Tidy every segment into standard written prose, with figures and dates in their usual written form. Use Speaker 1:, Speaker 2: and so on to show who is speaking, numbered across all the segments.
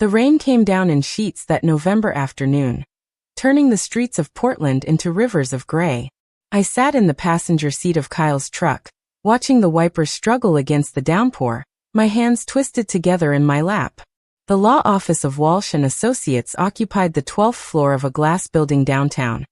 Speaker 1: The rain came down in sheets that November afternoon, turning the streets of Portland into rivers of gray. I sat in the passenger seat of Kyle's truck, watching the wipers struggle against the downpour, my hands twisted together in my lap. The law office of Walsh & Associates occupied the 12th floor of a glass building downtown,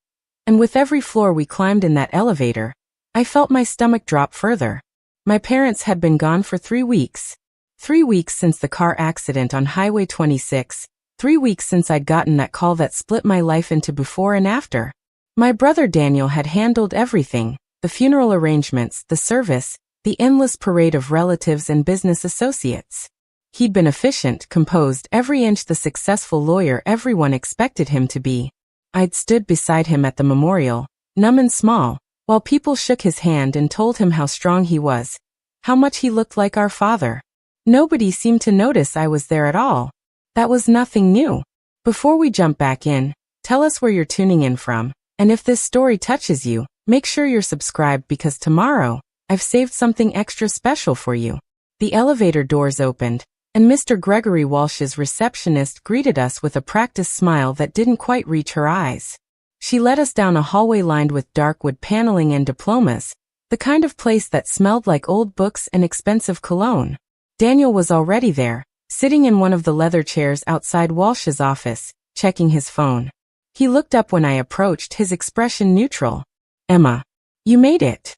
Speaker 1: and with every floor we climbed in that elevator, I felt my stomach drop further. My parents had been gone for 3 weeks. 3 weeks since the car accident on Highway 26, 3 weeks since I'd gotten that call that split my life into before and after. My brother Daniel had handled everything, the funeral arrangements, the service, the endless parade of relatives and business associates. He'd been efficient, composed, every inch the successful lawyer everyone expected him to be. I'd stood beside him at the memorial, numb and small, while people shook his hand and told him how strong he was, how much he looked like our father. Nobody seemed to notice I was there at all. That was nothing new. Before we jump back in, tell us where you're tuning in from, and if this story touches you, make sure you're subscribed because tomorrow, I've saved something extra special for you. The elevator doors opened, and Mr. Gregory Walsh's receptionist greeted us with a practiced smile that didn't quite reach her eyes. She led us down a hallway lined with dark wood paneling and diplomas, the kind of place that smelled like old books and expensive cologne. Daniel was already there, sitting in one of the leather chairs outside Walsh's office, checking his phone. He looked up when I approached, his expression neutral. "Emma, you made it."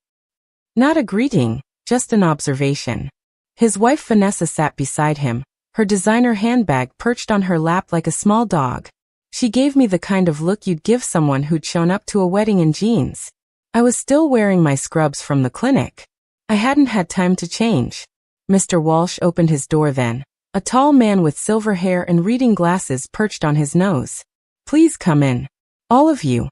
Speaker 1: Not a greeting, just an observation. His wife Vanessa sat beside him, her designer handbag perched on her lap like a small dog. She gave me the kind of look you'd give someone who'd shown up to a wedding in jeans. I was still wearing my scrubs from the clinic. I hadn't had time to change. Mr. Walsh opened his door then, a tall man with silver hair and reading glasses perched on his nose. "Please come in. All of you."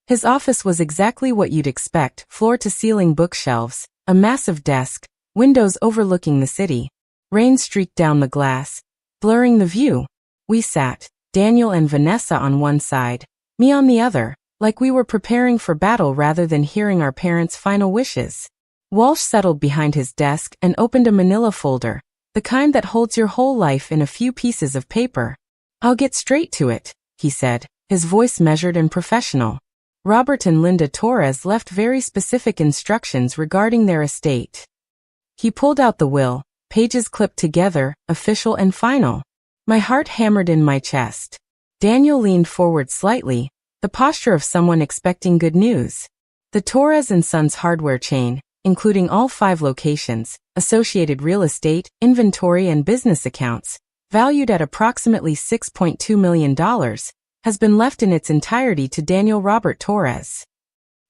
Speaker 1: His office was exactly what you'd expect, floor-to-ceiling bookshelves, a massive desk, windows overlooking the city. Rain streaked down the glass, blurring the view. We sat, Daniel and Vanessa on one side, me on the other, like we were preparing for battle rather than hearing our parents' final wishes. Walsh settled behind his desk and opened a manila folder, the kind that holds your whole life in a few pieces of paper. "I'll get straight to it," he said, his voice measured and professional. "Robert and Linda Torres left very specific instructions regarding their estate." He pulled out the will, pages clipped together, official and final. My heart hammered in my chest. Daniel leaned forward slightly, the posture of someone expecting good news. The Torres & Sons hardware chain, including all 5 locations, associated real estate, inventory and business accounts, valued at approximately $6.2 million, has been left in its entirety to Daniel Robert Torres.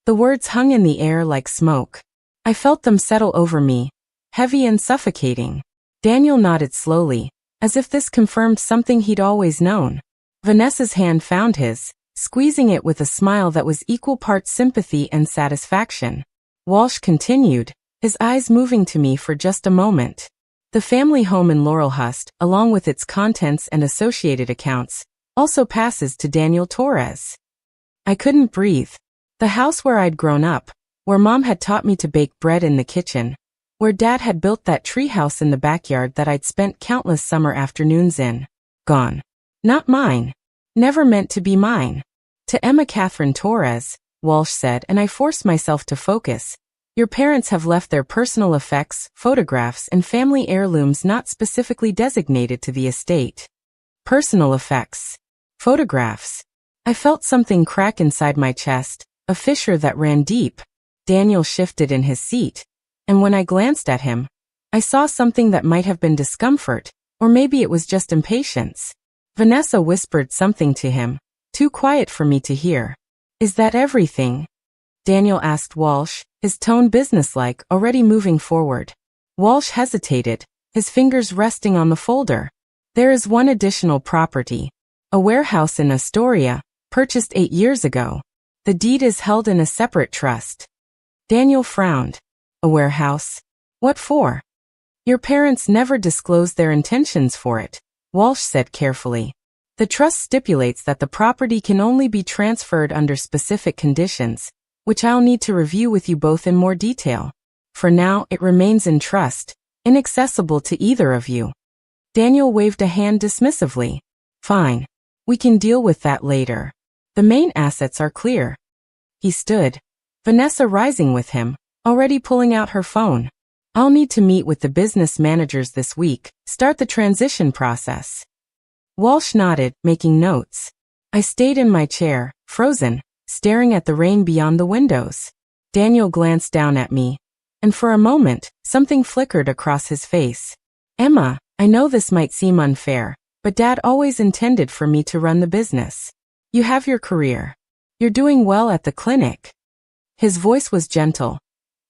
Speaker 1: The words hung in the air like smoke. I felt them settle over me, heavy and suffocating. Daniel nodded slowly, as if this confirmed something he'd always known. Vanessa's hand found his, squeezing it with a smile that was equal parts sympathy and satisfaction. Walsh continued, his eyes moving to me for just a moment. "The family home in Laurelhurst, along with its contents and associated accounts, also passes to Daniel Torres." I couldn't breathe. The house where I'd grown up, where Mom had taught me to bake bread in the kitchen, where Dad had built that treehouse in the backyard that I'd spent countless summer afternoons in. Gone. Not mine. Never meant to be mine. "To Emma Catherine Torres," Walsh said, and I forced myself to focus. "Your parents have left their personal effects, photographs and family heirlooms not specifically designated to the estate." Personal effects. Photographs. I felt something crack inside my chest, a fissure that ran deep. Daniel shifted in his seat, and when I glanced at him, I saw something that might have been discomfort, or maybe it was just impatience. Vanessa whispered something to him, too quiet for me to hear. "Is that everything?" Daniel asked Walsh, his tone businesslike, already moving forward. Walsh hesitated, his fingers resting on the folder. "There is one additional property. A warehouse in Astoria, purchased 8 years ago. The deed is held in a separate trust." Daniel frowned. "A warehouse? What for?" "Your parents never disclosed their intentions for it," Walsh said carefully. "The trust stipulates that the property can only be transferred under specific conditions, which I'll need to review with you both in more detail. For now, it remains in trust, inaccessible to either of you." Daniel waved a hand dismissively. Fine. We can deal with that later. The main assets are clear. He stood, Vanessa rising with him, already pulling out her phone. I'll need to meet with the business managers this week, start the transition process. Walsh nodded, making notes. I stayed in my chair, frozen, staring at the rain beyond the windows. Daniel glanced down at me, and for a moment, something flickered across his face. Emma, I know this might seem unfair, but Dad always intended for me to run the business. You have your career. You're doing well at the clinic. His voice was gentle.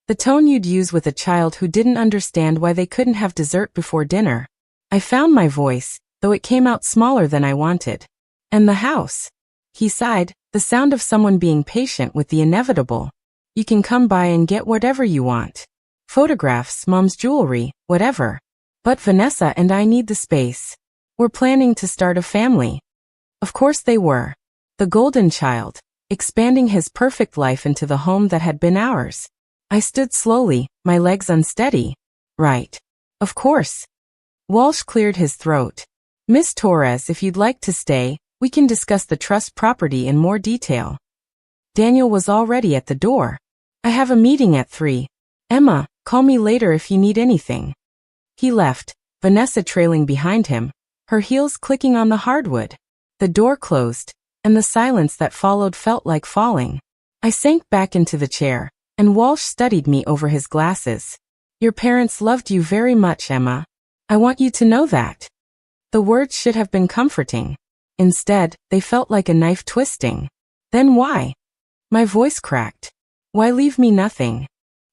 Speaker 1: The tone you'd use with a child who didn't understand why they couldn't have dessert before dinner. I found my voice, though it came out smaller than I wanted. And the house. He sighed, the sound of someone being patient with the inevitable. You can come by and get whatever you want. Photographs, Mom's jewelry, whatever. But Vanessa and I need the space. We're planning to start a family. Of course they were. The golden child, expanding his perfect life into the home that had been ours. I stood slowly, my legs unsteady. Right. Of course. Walsh cleared his throat. Miss Torres, if you'd like to stay, we can discuss the trust property in more detail. Daniel was already at the door. I have a meeting at 3. Emma, call me later if you need anything. He left, Vanessa trailing behind him, her heels clicking on the hardwood. The door closed, and the silence that followed felt like falling. I sank back into the chair, and Walsh studied me over his glasses. Your parents loved you very much, Emma. I want you to know that. The words should have been comforting. Instead, they felt like a knife twisting. Then why? My voice cracked. Why leave me nothing?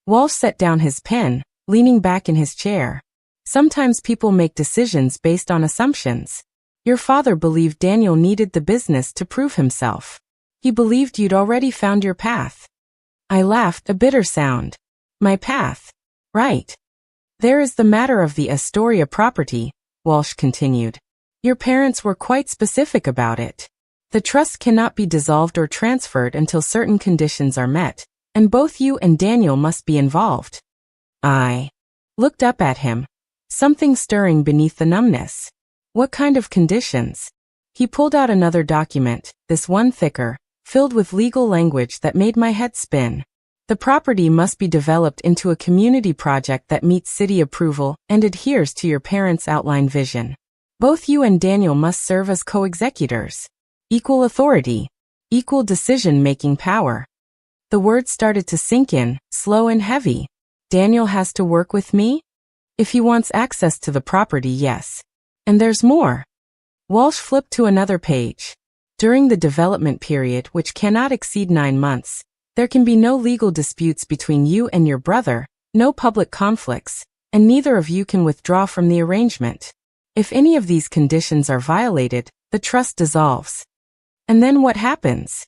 Speaker 1: Walsh set down his pen, leaning back in his chair. Sometimes people make decisions based on assumptions. Your father believed Daniel needed the business to prove himself. He believed you'd already found your path. I laughed, a bitter sound. My path. Right. There is the matter of the Astoria property, Walsh continued. Your parents were quite specific about it. The trust cannot be dissolved or transferred until certain conditions are met, and both you and Daniel must be involved. I looked up at him, something stirring beneath the numbness. What kind of conditions? He pulled out another document, this one thicker, filled with legal language that made my head spin. The property must be developed into a community project that meets city approval and adheres to your parents' outlined vision. Both you and Daniel must serve as co-executors. Equal authority. Equal decision-making power. The words started to sink in, slow and heavy. Daniel has to work with me? If he wants access to the property, yes. And there's more. Walsh flipped to another page. During the development period, which cannot exceed 9 months, there can be no legal disputes between you and your brother, no public conflicts, and neither of you can withdraw from the arrangement. If any of these conditions are violated, the trust dissolves. And then what happens?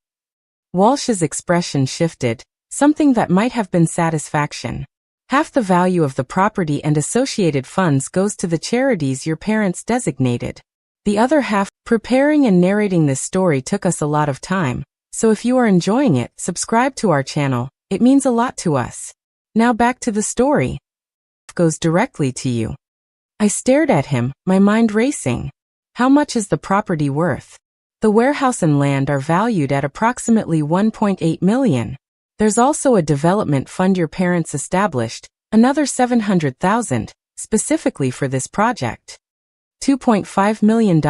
Speaker 1: Walsh's expression shifted, something that might have been satisfaction. Half the value of the property and associated funds goes to the charities your parents designated. The other half, preparing and narrating this story took us a lot of time, so if you are enjoying it, subscribe to our channel, it means a lot to us. Now back to the story. Goes directly to you. I stared at him, my mind racing. How much is the property worth? The warehouse and land are valued at approximately $1.8 million. There's also a development fund your parents established, another $700,000, specifically for this project. $2.5 million.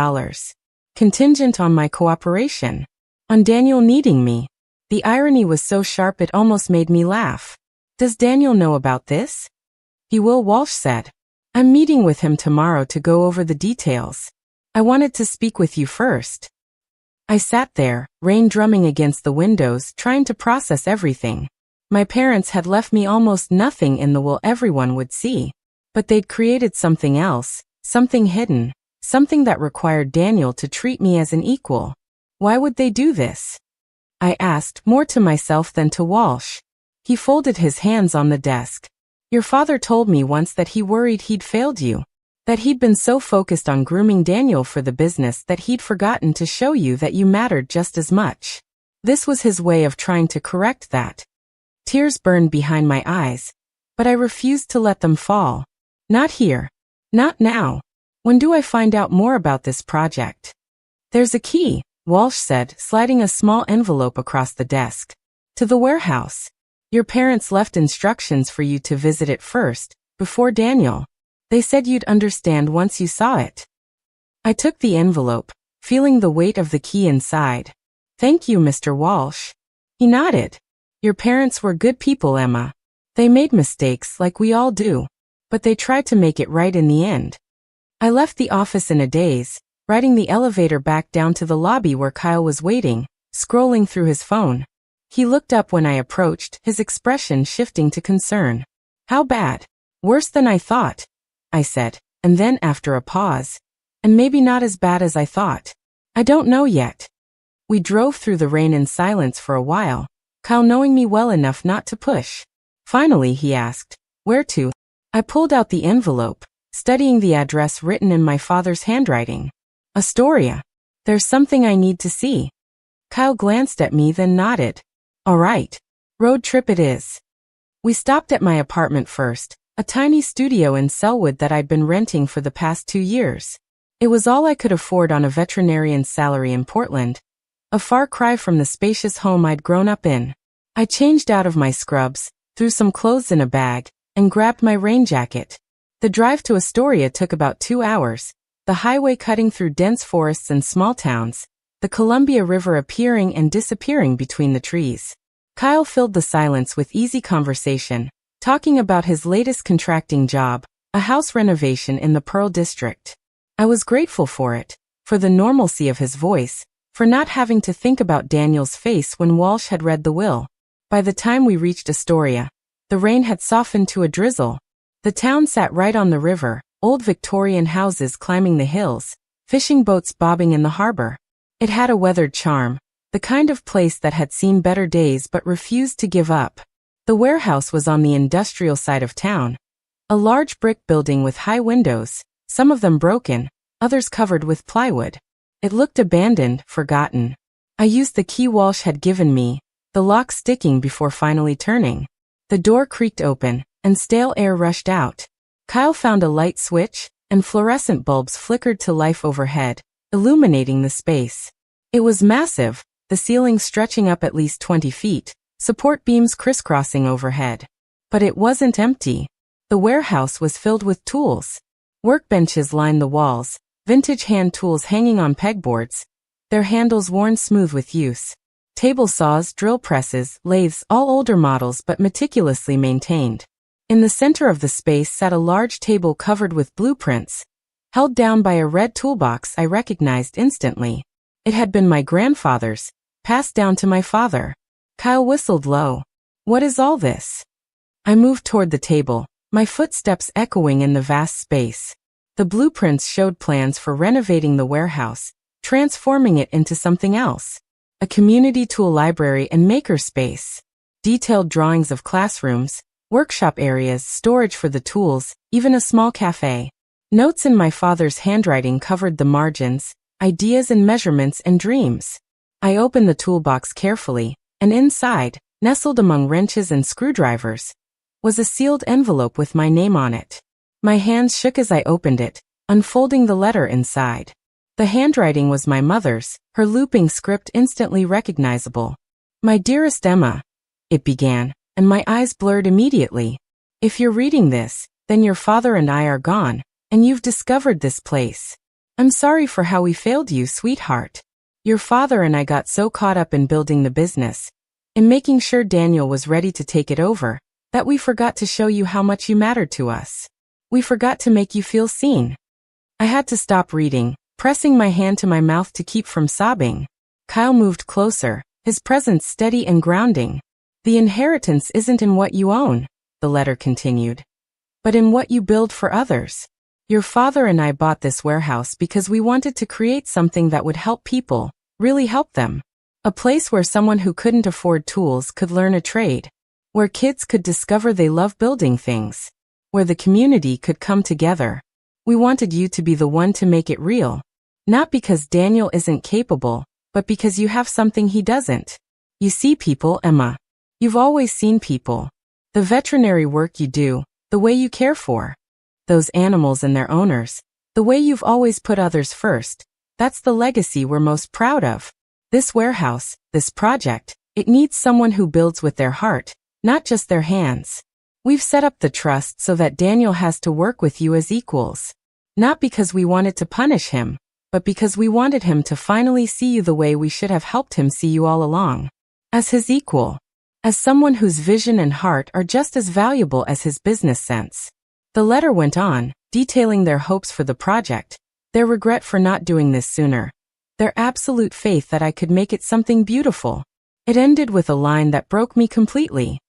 Speaker 1: Contingent on my cooperation. On Daniel needing me. The irony was so sharp it almost made me laugh. Does Daniel know about this? He will, Walsh said. I'm meeting with him tomorrow to go over the details. I wanted to speak with you first. I sat there, rain drumming against the windows, trying to process everything. My parents had left me almost nothing in the will everyone would see. But they'd created something else, something hidden, something that required Daniel to treat me as an equal. Why would they do this? I asked, more to myself than to Walsh. He folded his hands on the desk. Your father told me once that he worried he'd failed you. That he'd been so focused on grooming Daniel for the business that he'd forgotten to show you that you mattered just as much. This was his way of trying to correct that. Tears burned behind my eyes, but I refused to let them fall. Not here. Not now. When do I find out more about this project? There's a key, Walsh said, sliding a small envelope across the desk. To the warehouse. Your parents left instructions for you to visit it first, before Daniel. They said you'd understand once you saw it. I took the envelope, feeling the weight of the key inside. Thank you, Mr. Walsh. He nodded. Your parents were good people, Emma. They made mistakes like we all do, but they tried to make it right in the end. I left the office in a daze, riding the elevator back down to the lobby where Kyle was waiting, scrolling through his phone. He looked up when I approached, his expression shifting to concern. How bad? Worse than I thought, I said, and then after a pause, and maybe not as bad as I thought. I don't know yet. We drove through the rain in silence for a while, Kyle knowing me well enough not to push. Finally, he asked, where to? I pulled out the envelope, studying the address written in my father's handwriting. Astoria. There's something I need to see. Kyle glanced at me then nodded. All right. Road trip it is. We stopped at my apartment first, a tiny studio in Selwood that I'd been renting for the past 2 years. It was all I could afford on a veterinarian's salary in Portland, a far cry from the spacious home I'd grown up in. I changed out of my scrubs, threw some clothes in a bag, and grabbed my rain jacket. The drive to Astoria took about 2 hours, the highway cutting through dense forests and small towns, the Columbia River appearing and disappearing between the trees. Kyle filled the silence with easy conversation, talking about his latest contracting job, a house renovation in the Pearl District. I was grateful for it, for the normalcy of his voice, for not having to think about Daniel's face when Walsh had read the will. By the time we reached Astoria, the rain had softened to a drizzle. The town sat right on the river, old Victorian houses climbing the hills, fishing boats bobbing in the harbor. It had a weathered charm, the kind of place that had seen better days but refused to give up. The warehouse was on the industrial side of town, a large brick building with high windows, some of them broken, others covered with plywood. It looked abandoned, forgotten. I used the key Walsh had given me, the lock sticking before finally turning. The door creaked open, and stale air rushed out. Kyle found a light switch, and fluorescent bulbs flickered to life overhead, illuminating the space. It was massive, the ceiling stretching up at least 20 feet, support beams crisscrossing overhead. But it wasn't empty. The warehouse was filled with tools. Workbenches lined the walls, vintage hand tools hanging on pegboards, their handles worn smooth with use. Table saws, drill presses, lathes, all older models but meticulously maintained. In the center of the space sat a large table covered with blueprints, held down by a red toolbox I recognized instantly. It had been my grandfather's, passed down to my father. Kyle whistled low. What is all this? I moved toward the table, my footsteps echoing in the vast space. The blueprints showed plans for renovating the warehouse, transforming it into something else. A community tool library and makerspace. Detailed drawings of classrooms, workshop areas, storage for the tools, even a small cafe. Notes in my father's handwriting covered the margins, ideas and measurements and dreams. I opened the toolbox carefully, and inside, nestled among wrenches and screwdrivers, was a sealed envelope with my name on it. My hands shook as I opened it, unfolding the letter inside. The handwriting was my mother's, her looping script instantly recognizable. My dearest Emma, it began, and my eyes blurred immediately. If you're reading this, then your father and I are gone, and you've discovered this place. I'm sorry for how we failed you, sweetheart. Your father and I got so caught up in building the business, in making sure Daniel was ready to take it over, that we forgot to show you how much you mattered to us. We forgot to make you feel seen. I had to stop reading, pressing my hand to my mouth to keep from sobbing. Kyle moved closer, his presence steady and grounding. The inheritance isn't in what you own, the letter continued, but in what you build for others. Your father and I bought this warehouse because we wanted to create something that would help people, really help them. A place where someone who couldn't afford tools could learn a trade, where kids could discover they love building things, where the community could come together. We wanted you to be the one to make it real. Not because Daniel isn't capable, but because you have something he doesn't. You see people, Emma. You've always seen people. The veterinary work you do, the way you care for those animals and their owners. The way you've always put others first, that's the legacy we're most proud of. This warehouse, this project, it needs someone who builds with their heart, not just their hands. We've set up the trust so that Daniel has to work with you as equals. Not because we wanted to punish him, but because we wanted him to finally see you the way we should have helped him see you all along. As his equal. As someone whose vision and heart are just as valuable as his business sense. The letter went on, detailing their hopes for the project, their regret for not doing this sooner, their absolute faith that I could make it something beautiful. It ended with a line that broke me completely.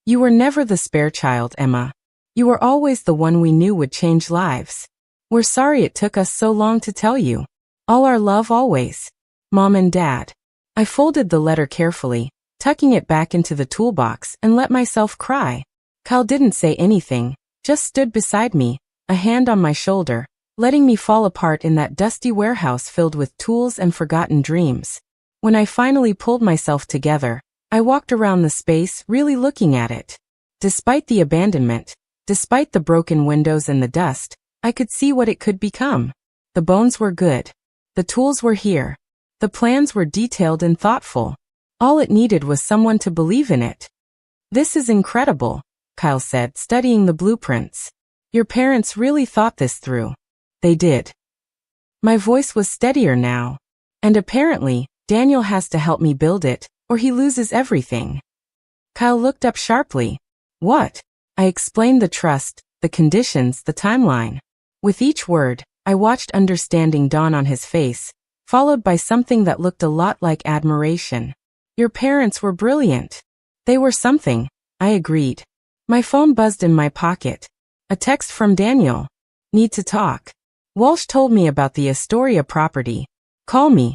Speaker 1: You were never the spare child, Emma. You were always the one we knew would change lives. We're sorry it took us so long to tell you. All our love always. Mom and Dad. I folded the letter carefully, tucking it back into the toolbox, and let myself cry. Kyle didn't say anything, just stood beside me, a hand on my shoulder, letting me fall apart in that dusty warehouse filled with tools and forgotten dreams. When I finally pulled myself together, I walked around the space, really looking at it. Despite the abandonment, despite the broken windows and the dust, I could see what it could become. The bones were good. The tools were here. The plans were detailed and thoughtful. All it needed was someone to believe in it. This is incredible, Kyle said, studying the blueprints. Your parents really thought this through. They did. My voice was steadier now. And apparently, Daniel has to help me build it, or he loses everything. Kyle looked up sharply. What? I explained the trust, the conditions, the timeline. With each word, I watched understanding dawn on his face, followed by something that looked a lot like admiration. Your parents were brilliant. They were something, I agreed. My phone buzzed in my pocket. A text from Daniel. Need to talk. Walsh told me about the Astoria property. Call me.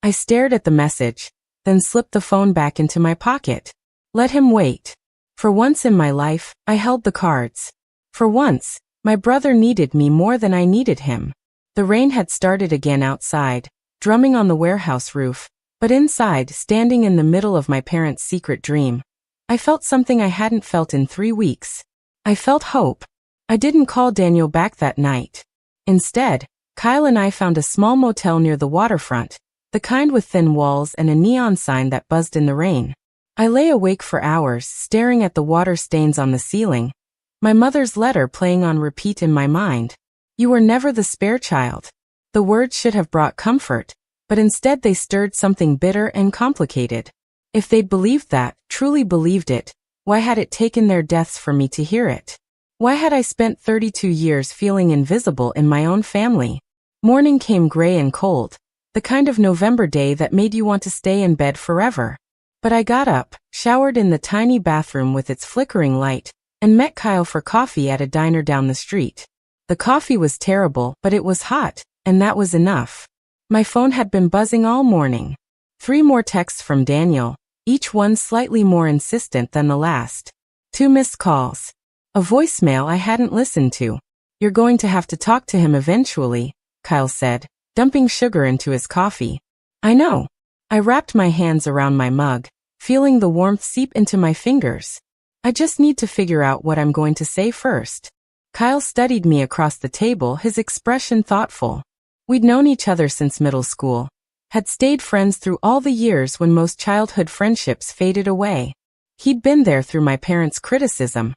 Speaker 1: I stared at the message, then slipped the phone back into my pocket. Let him wait. For once in my life, I held the cards. For once, my brother needed me more than I needed him. The rain had started again outside, drumming on the warehouse roof, but inside, standing in the middle of my parents' secret dream, I felt something I hadn't felt in 3 weeks. I felt hope. I didn't call Daniel back that night. Instead, Kyle and I found a small motel near the waterfront, the kind with thin walls and a neon sign that buzzed in the rain. I lay awake for hours, staring at the water stains on the ceiling, my mother's letter playing on repeat in my mind. You were never the spare child. The words should have brought comfort, but instead they stirred something bitter and complicated. If they'd believed that, truly believed it, why had it taken their deaths for me to hear it? Why had I spent 32 years feeling invisible in my own family? Morning came gray and cold, the kind of November day that made you want to stay in bed forever. But I got up, showered in the tiny bathroom with its flickering light, and met Kyle for coffee at a diner down the street. The coffee was terrible, but it was hot, and that was enough. My phone had been buzzing all morning. 3 more texts from Daniel, each one slightly more insistent than the last. 2 missed calls. A voicemail I hadn't listened to. You're going to have to talk to him eventually, Kyle said, dumping sugar into his coffee. I know. I wrapped my hands around my mug, feeling the warmth seep into my fingers. I just need to figure out what I'm going to say first. Kyle studied me across the table, his expression thoughtful. We'd known each other since middle school, had stayed friends through all the years when most childhood friendships faded away. He'd been there through my parents' criticism,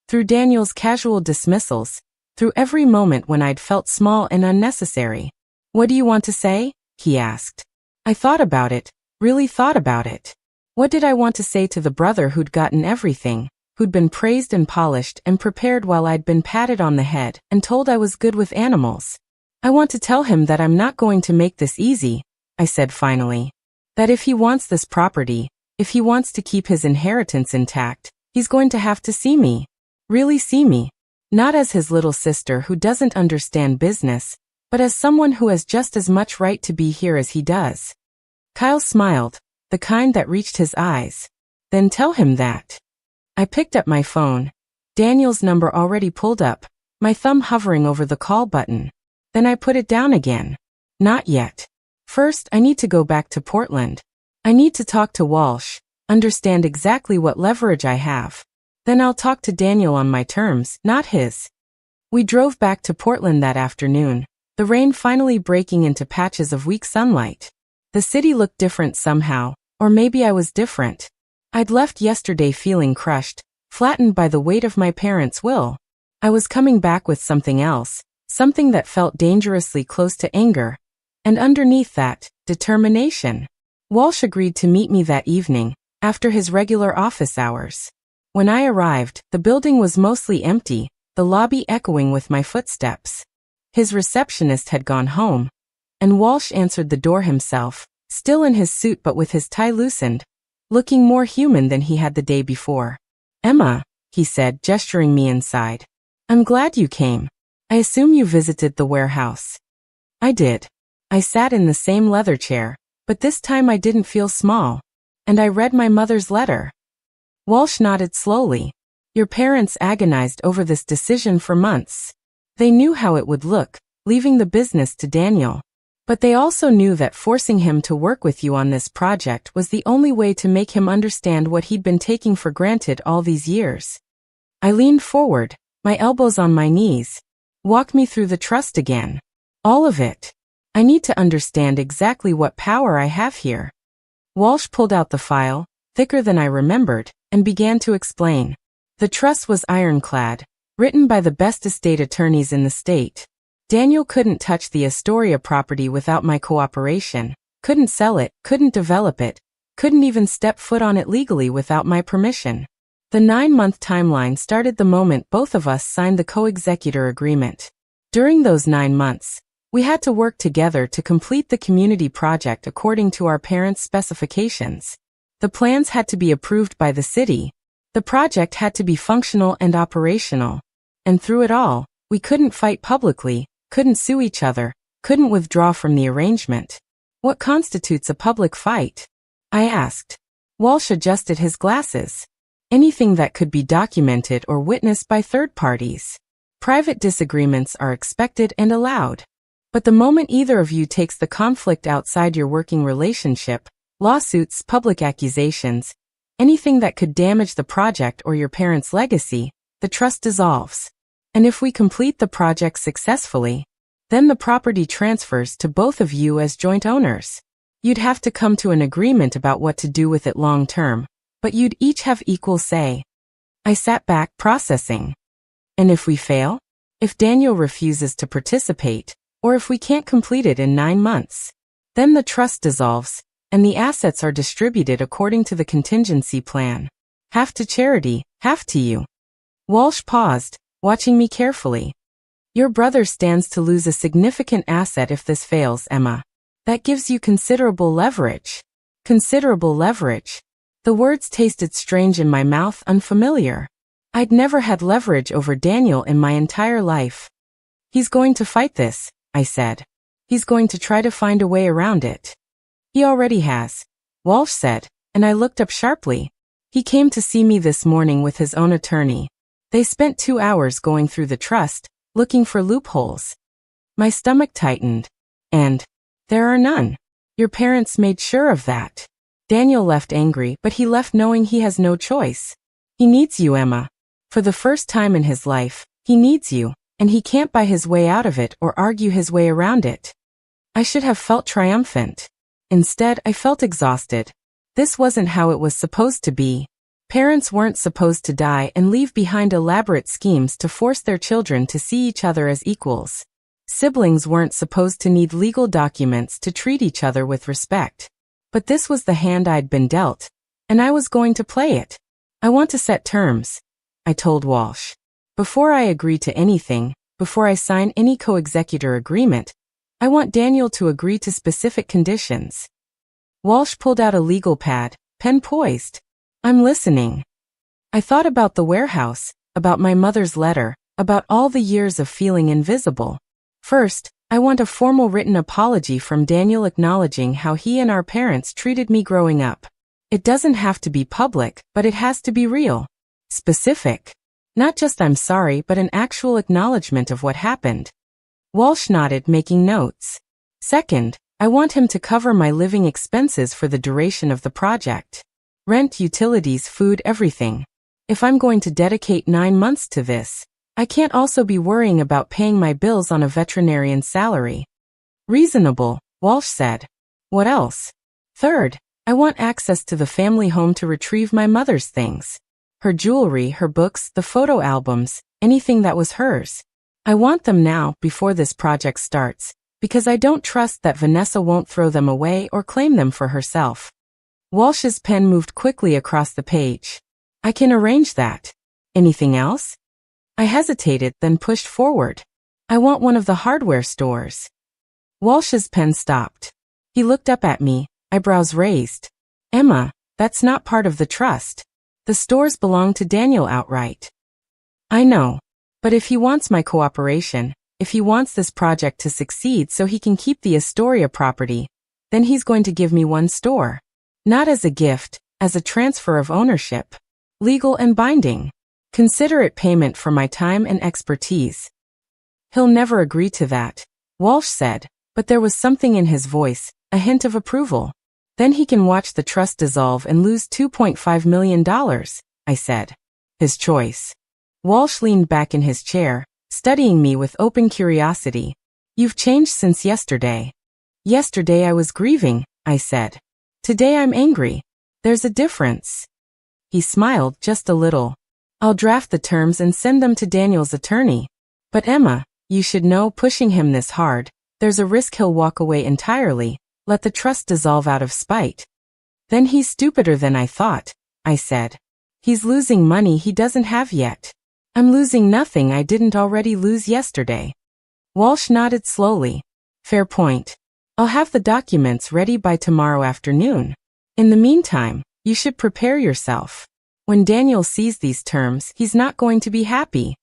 Speaker 1: through Daniel's casual dismissals, through every moment when I'd felt small and unnecessary. What do you want to say? He asked. I thought about it, really thought about it. What did I want to say to the brother who'd gotten everything, who'd been praised and polished and prepared while I'd been patted on the head and told I was good with animals? I want to tell him that I'm not going to make this easy, I said finally. That if he wants this property, if he wants to keep his inheritance intact, he's going to have to see me. Really see me. Not as his little sister who doesn't understand business, but as someone who has just as much right to be here as he does. Kyle smiled, the kind that reached his eyes. Then tell him that. I picked up my phone, Daniel's number already pulled up, my thumb hovering over the call button. Then I put it down again. Not yet. First, I need to go back to Portland. I need to talk to Walsh, understand exactly what leverage I have. Then I'll talk to Daniel on my terms, not his. We drove back to Portland that afternoon, the rain finally breaking into patches of weak sunlight. The city looked different somehow, or maybe I was different. I'd left yesterday feeling crushed, flattened by the weight of my parents' will. I was coming back with something else, something that felt dangerously close to anger, and underneath that, determination. Walsh agreed to meet me that evening, after his regular office hours. When I arrived, the building was mostly empty, the lobby echoing with my footsteps. His receptionist had gone home, and Walsh answered the door himself, still in his suit but with his tie loosened, looking more human than he had the day before. "Emma," he said, gesturing me inside. "I'm glad you came. I assume you visited the warehouse." I did. I sat in the same leather chair, but this time I didn't feel small. And I read my mother's letter. Walsh nodded slowly. "Your parents agonized over this decision for months. They knew how it would look, leaving the business to Daniel. But they also knew that forcing him to work with you on this project was the only way to make him understand what he'd been taking for granted all these years." I leaned forward, my elbows on my knees. "Walk me through the trust again. All of it. I need to understand exactly what power I have here." Walsh pulled out the file, thicker than I remembered, and began to explain. The trust was ironclad, written by the best estate attorneys in the state. Daniel couldn't touch the Astoria property without my cooperation, couldn't sell it, couldn't develop it, couldn't even step foot on it legally without my permission. The 9-month timeline started the moment both of us signed the co-executor agreement. During those 9 months, we had to work together to complete the community project according to our parents' specifications. The plans had to be approved by the city. The project had to be functional and operational. And through it all, we couldn't fight publicly, couldn't sue each other, couldn't withdraw from the arrangement. "What constitutes a public fight?" I asked. Walsh adjusted his glasses. "Anything that could be documented or witnessed by third parties. Private disagreements are expected and allowed. But the moment either of you takes the conflict outside your working relationship, lawsuits, public accusations, anything that could damage the project or your parents' legacy, the trust dissolves. And if we complete the project successfully, then the property transfers to both of you as joint owners. You'd have to come to an agreement about what to do with it long term, but you'd each have equal say." I sat back, processing. "And if we fail? If Daniel refuses to participate, or if we can't complete it in 9 months? Then the trust dissolves, and the assets are distributed according to the contingency plan. Half to charity, half to you." Walsh paused, watching me carefully. "Your brother stands to lose a significant asset if this fails, Emma. That gives you considerable leverage." Considerable leverage. The words tasted strange in my mouth, unfamiliar. I'd never had leverage over Daniel in my entire life. "He's going to fight this," I said. "He's going to try to find a way around it." "He already has," Walsh said, and I looked up sharply. "He came to see me this morning with his own attorney. They spent 2 hours going through the trust, looking for loopholes." My stomach tightened. "And there are none. Your parents made sure of that." Daniel left angry, but he left knowing he has no choice. He needs you, Emma. For the first time in his life, he needs you, and he can't buy his way out of it or argue his way around it. I should have felt triumphant. Instead, I felt exhausted. This wasn't how it was supposed to be. Parents weren't supposed to die and leave behind elaborate schemes to force their children to see each other as equals. Siblings weren't supposed to need legal documents to treat each other with respect. But this was the hand I'd been dealt, and I was going to play it. "I want to set terms," I told Walsh. "Before I agree to anything, before I sign any co-executor agreement, I want Daniel to agree to specific conditions." Walsh pulled out a legal pad, pen poised. "I'm listening." I thought about the warehouse, about my mother's letter, about all the years of feeling invisible. First, I want a formal written apology from Daniel acknowledging how he and our parents treated me growing up. It doesn't have to be public, but it has to be real. Specific. Not just "I'm sorry," but an actual acknowledgement of what happened. Walsh nodded, making notes. Second, I want him to cover my living expenses for the duration of the project. Rent, utilities, food, everything. If I'm going to dedicate 9 months to this, I can't also be worrying about paying my bills on a veterinarian's salary. Reasonable, Walsh said. What else? Third, I want access to the family home to retrieve my mother's things. Her jewelry, her books, the photo albums, anything that was hers. I want them now, before this project starts, because I don't trust that Vanessa won't throw them away or claim them for herself. Walsh's pen moved quickly across the page. I can arrange that. Anything else? I hesitated, then pushed forward. I want one of the hardware stores. Walsh's pen stopped. He looked up at me, eyebrows raised. Emma, that's not part of the trust. The stores belong to Daniel outright. I know. But if he wants my cooperation, if he wants this project to succeed so he can keep the Astoria property, then he's going to give me one store. Not as a gift, as a transfer of ownership. Legal and binding. Considerate payment for my time and expertise. He'll never agree to that, Walsh said, but there was something in his voice, a hint of approval. Then he can watch the trust dissolve and lose $2.5 million, I said. His choice. Walsh leaned back in his chair, studying me with open curiosity. You've changed since yesterday. Yesterday I was grieving, I said. Today I'm angry. There's a difference. He smiled just a little. I'll draft the terms and send them to Daniel's attorney. But Emma, you should know, pushing him this hard, there's a risk he'll walk away entirely, let the trust dissolve out of spite. Then he's stupider than I thought, I said. He's losing money he doesn't have yet. I'm losing nothing I didn't already lose yesterday. Walsh nodded slowly. Fair point. I'll have the documents ready by tomorrow afternoon. In the meantime, you should prepare yourself. When Daniel sees these terms, he's not going to be happy.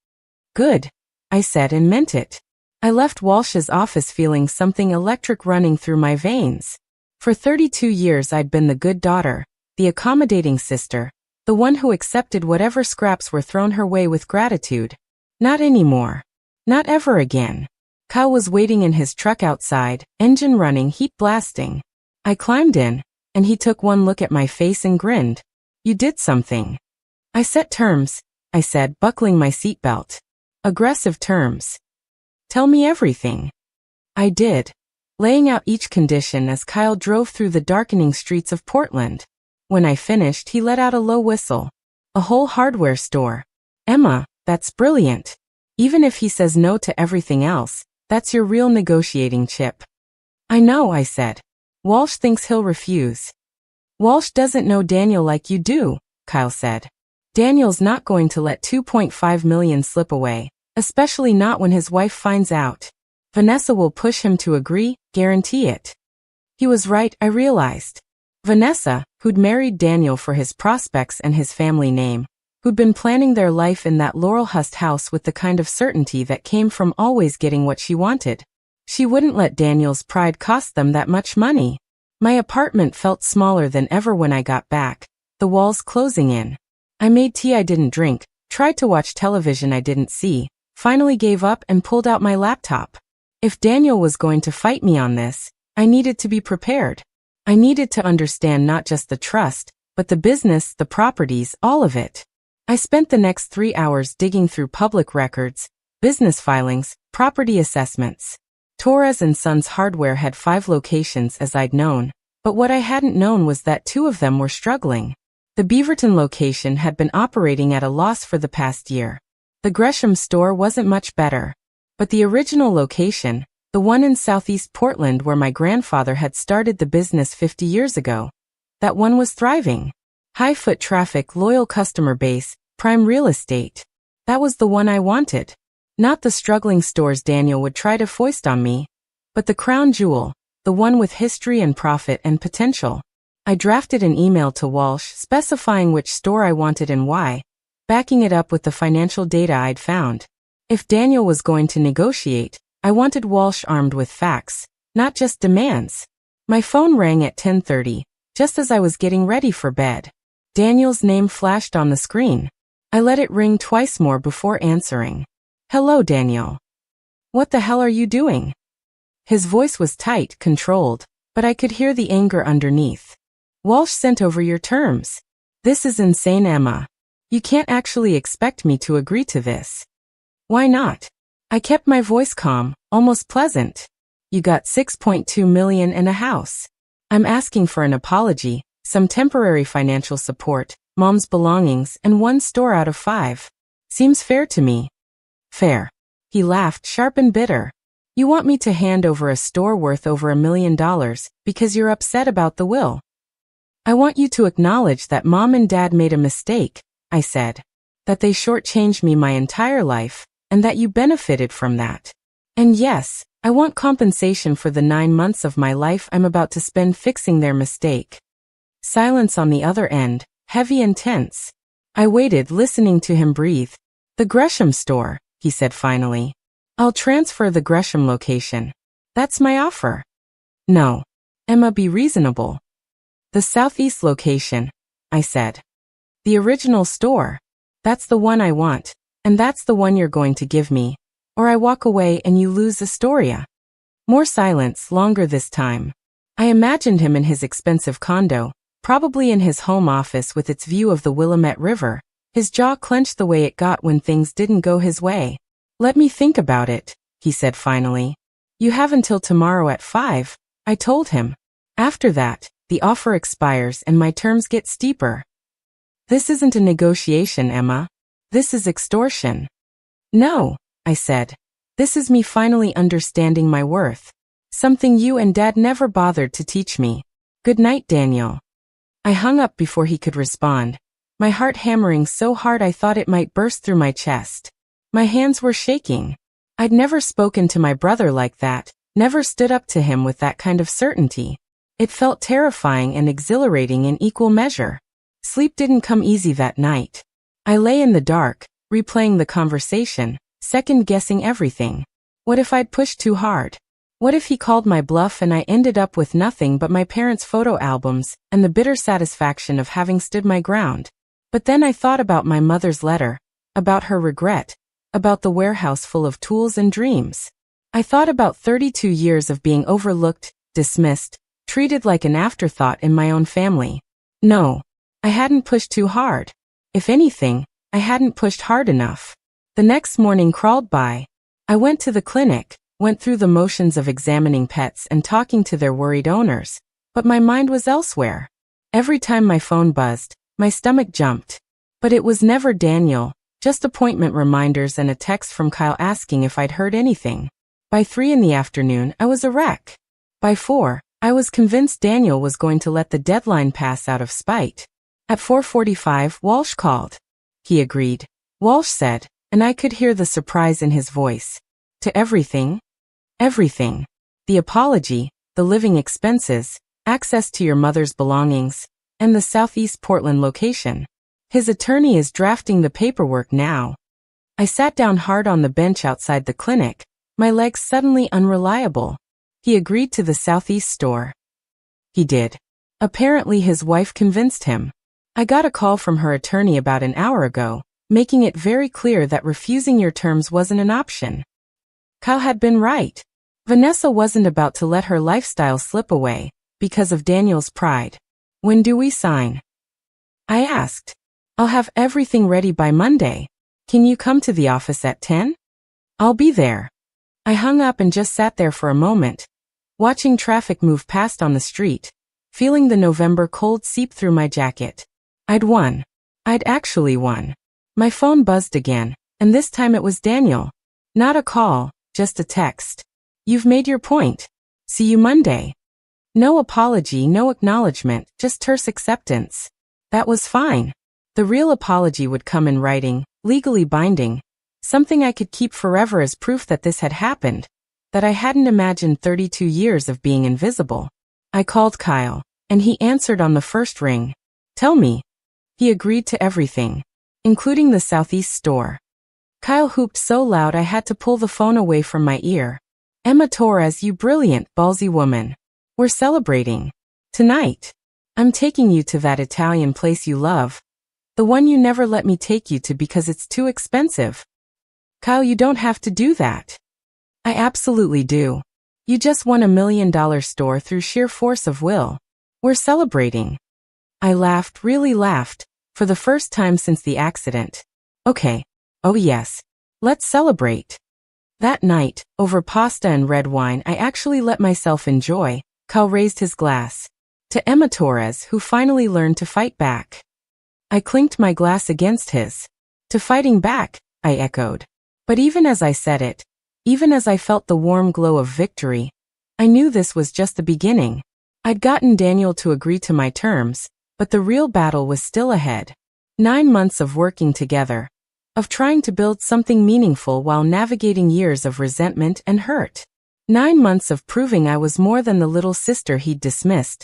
Speaker 1: Good, I said and meant it. I left Walsh's office feeling something electric running through my veins. For 32 years I'd been the good daughter, the accommodating sister, the one who accepted whatever scraps were thrown her way with gratitude. Not anymore. Not ever again. Kyle was waiting in his truck outside, engine running, heat blasting. I climbed in, and he took one look at my face and grinned. You did something. I set terms, I said, buckling my seatbelt. Aggressive terms. Tell me everything. I did, laying out each condition as Kyle drove through the darkening streets of Portland. When I finished, he let out a low whistle. A whole hardware store. Emma, that's brilliant. Even if he says no to everything else, that's your real negotiating chip. I know, I said. Walsh thinks he'll refuse. Walsh doesn't know Daniel like you do, Kyle said. Daniel's not going to let $2.5 million slip away, especially not when his wife finds out. Vanessa will push him to agree, guarantee it. He was right, I realized. Vanessa, who'd married Daniel for his prospects and his family name, who'd been planning their life in that Laurelhurst house with the kind of certainty that came from always getting what she wanted. She wouldn't let Daniel's pride cost them that much money. My apartment felt smaller than ever when I got back, the walls closing in. I made tea I didn't drink, tried to watch television I didn't see, finally gave up and pulled out my laptop. If Daniel was going to fight me on this, I needed to be prepared. I needed to understand not just the trust, but the business, the properties, all of it. I spent the next 3 hours digging through public records, business filings, property assessments. Torres & Sons Hardware had 5 locations as I'd known, but what I hadn't known was that 2 of them were struggling. The Beaverton location had been operating at a loss for the past year. The Gresham store wasn't much better. But the original location, the one in southeast Portland where my grandfather had started the business 50 years ago, that one was thriving. High foot traffic, loyal customer base, prime real estate. That was the one I wanted. Not the struggling stores Daniel would try to foist on me, but the crown jewel, the one with history and profit and potential. I drafted an email to Walsh specifying which store I wanted and why, backing it up with the financial data I'd found. If Daniel was going to negotiate, I wanted Walsh armed with facts, not just demands. My phone rang at 10:30, just as I was getting ready for bed. Daniel's name flashed on the screen. I let it ring twice more before answering. Hello, Daniel. What the hell are you doing? His voice was tight, controlled, but I could hear the anger underneath. Walsh sent over your terms. This is insane, Emma. You can't actually expect me to agree to this. Why not? I kept my voice calm, almost pleasant. You got 6.2 million and a house. I'm asking for an apology, some temporary financial support, mom's belongings, and 1 store out of 5. Seems fair to me. Fair. He laughed, sharp and bitter. You want me to hand over a store worth over $1 million because you're upset about the will. I want you to acknowledge that mom and dad made a mistake, I said. That they shortchanged me my entire life, and that you benefited from that. And yes, I want compensation for the 9 months of my life I'm about to spend fixing their mistake. Silence on the other end, heavy and tense. I waited, listening to him breathe. The Gresham store, he said finally. I'll transfer the Gresham location. That's my offer. No. Emma, be reasonable. The Southeast location, I said. The original store. That's the one I want, and that's the one you're going to give me. Or I walk away and you lose Astoria. More silence, longer this time. I imagined him in his expensive condo, probably in his home office with its view of the Willamette River, his jaw clenched the way it got when things didn't go his way. Let me think about it, he said finally. You have until tomorrow at 5, I told him. After that, the offer expires and my terms get steeper. This isn't a negotiation, Emma. This is extortion. No, I said. This is me finally understanding my worth. Something you and Dad never bothered to teach me. Good night, Daniel. I hung up before he could respond, my heart hammering so hard I thought it might burst through my chest. My hands were shaking. I'd never spoken to my brother like that, never stood up to him with that kind of certainty. It felt terrifying and exhilarating in equal measure. Sleep didn't come easy that night. I lay in the dark, replaying the conversation, second-guessing everything. What if I'd pushed too hard? What if he called my bluff and I ended up with nothing but my parents' photo albums and the bitter satisfaction of having stood my ground? But then I thought about my mother's letter, about her regret, about the warehouse full of tools and dreams. I thought about 32 years of being overlooked, dismissed, treated like an afterthought in my own family. No, I hadn't pushed too hard. If anything, I hadn't pushed hard enough. The next morning crawled by. I went to the clinic, went through the motions of examining pets and talking to their worried owners, but my mind was elsewhere. Every time my phone buzzed, my stomach jumped. But it was never Daniel, just appointment reminders and a text from Kyle asking if I'd heard anything. By 3 in the afternoon, I was a wreck. By 4, I was convinced Daniel was going to let the deadline pass out of spite. At 4:45, Walsh called. He agreed. Walsh said, and I could hear the surprise in his voice. To everything? Everything. The apology, the living expenses, access to your mother's belongings, and the Southeast Portland location. His attorney is drafting the paperwork now. I sat down hard on the bench outside the clinic, my legs suddenly unreliable. He agreed to the Southeast store. He did. Apparently his wife convinced him. I got a call from her attorney about an hour ago, making it very clear that refusing your terms wasn't an option. Kyle had been right. Vanessa wasn't about to let her lifestyle slip away, because of Daniel's pride. When do we sign? I asked. I'll have everything ready by Monday. Can you come to the office at 10? I'll be there. I hung up and just sat there for a moment, watching traffic move past on the street, feeling the November cold seep through my jacket. I'd won. I'd actually won. My phone buzzed again, and this time it was Daniel. Not a call, just a text. You've made your point. See you Monday. No apology, no acknowledgement, just terse acceptance. That was fine. The real apology would come in writing, legally binding, something I could keep forever as proof that this had happened, that I hadn't imagined 32 years of being invisible. I called Kyle, and he answered on the first ring. Tell me. He agreed to everything, including the Southeast store. Kyle whooped so loud I had to pull the phone away from my ear. Emma Torres, you brilliant, ballsy woman. We're celebrating. Tonight. I'm taking you to that Italian place you love. The one you never let me take you to because it's too expensive. Kyle, you don't have to do that. I absolutely do. You just won $1 million store through sheer force of will. We're celebrating. I laughed, really laughed, for the first time since the accident. Okay. Oh yes. Let's celebrate. That night, over pasta and red wine I actually let myself enjoy. Kyle raised his glass. To Emma Torres, who finally learned to fight back. I clinked my glass against his. To fighting back, I echoed. But even as I said it, even as I felt the warm glow of victory, I knew this was just the beginning. I'd gotten Daniel to agree to my terms, but the real battle was still ahead. 9 months of working together, of trying to build something meaningful while navigating years of resentment and hurt. 9 months of proving I was more than the little sister he'd dismissed,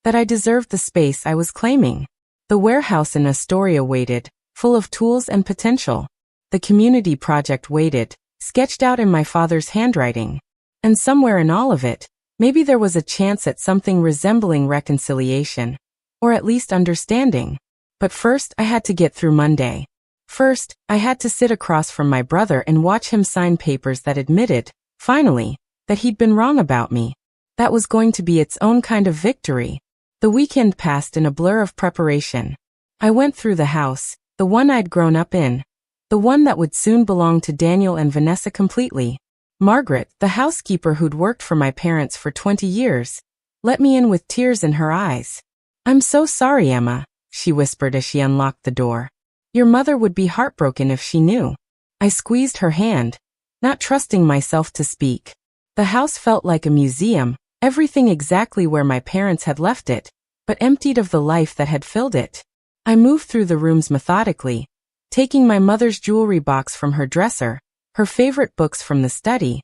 Speaker 1: that I deserved the space I was claiming. The warehouse in Astoria waited, full of tools and potential. The community project waited, sketched out in my father's handwriting. And somewhere in all of it, maybe there was a chance at something resembling reconciliation, or at least understanding. But first, I had to get through Monday. First, I had to sit across from my brother and watch him sign papers that admitted, finally, that he'd been wrong about me. That was going to be its own kind of victory. The weekend passed in a blur of preparation. I went through the house, the one I'd grown up in, the one that would soon belong to Daniel and Vanessa completely. Margaret, the housekeeper who'd worked for my parents for 20 years, let me in with tears in her eyes. "I'm so sorry, Emma," she whispered as she unlocked the door. "Your mother would be heartbroken if she knew." I squeezed her hand, not trusting myself to speak. The house felt like a museum, everything exactly where my parents had left it, but emptied of the life that had filled it. I moved through the rooms methodically, taking my mother's jewelry box from her dresser, her favorite books from the study,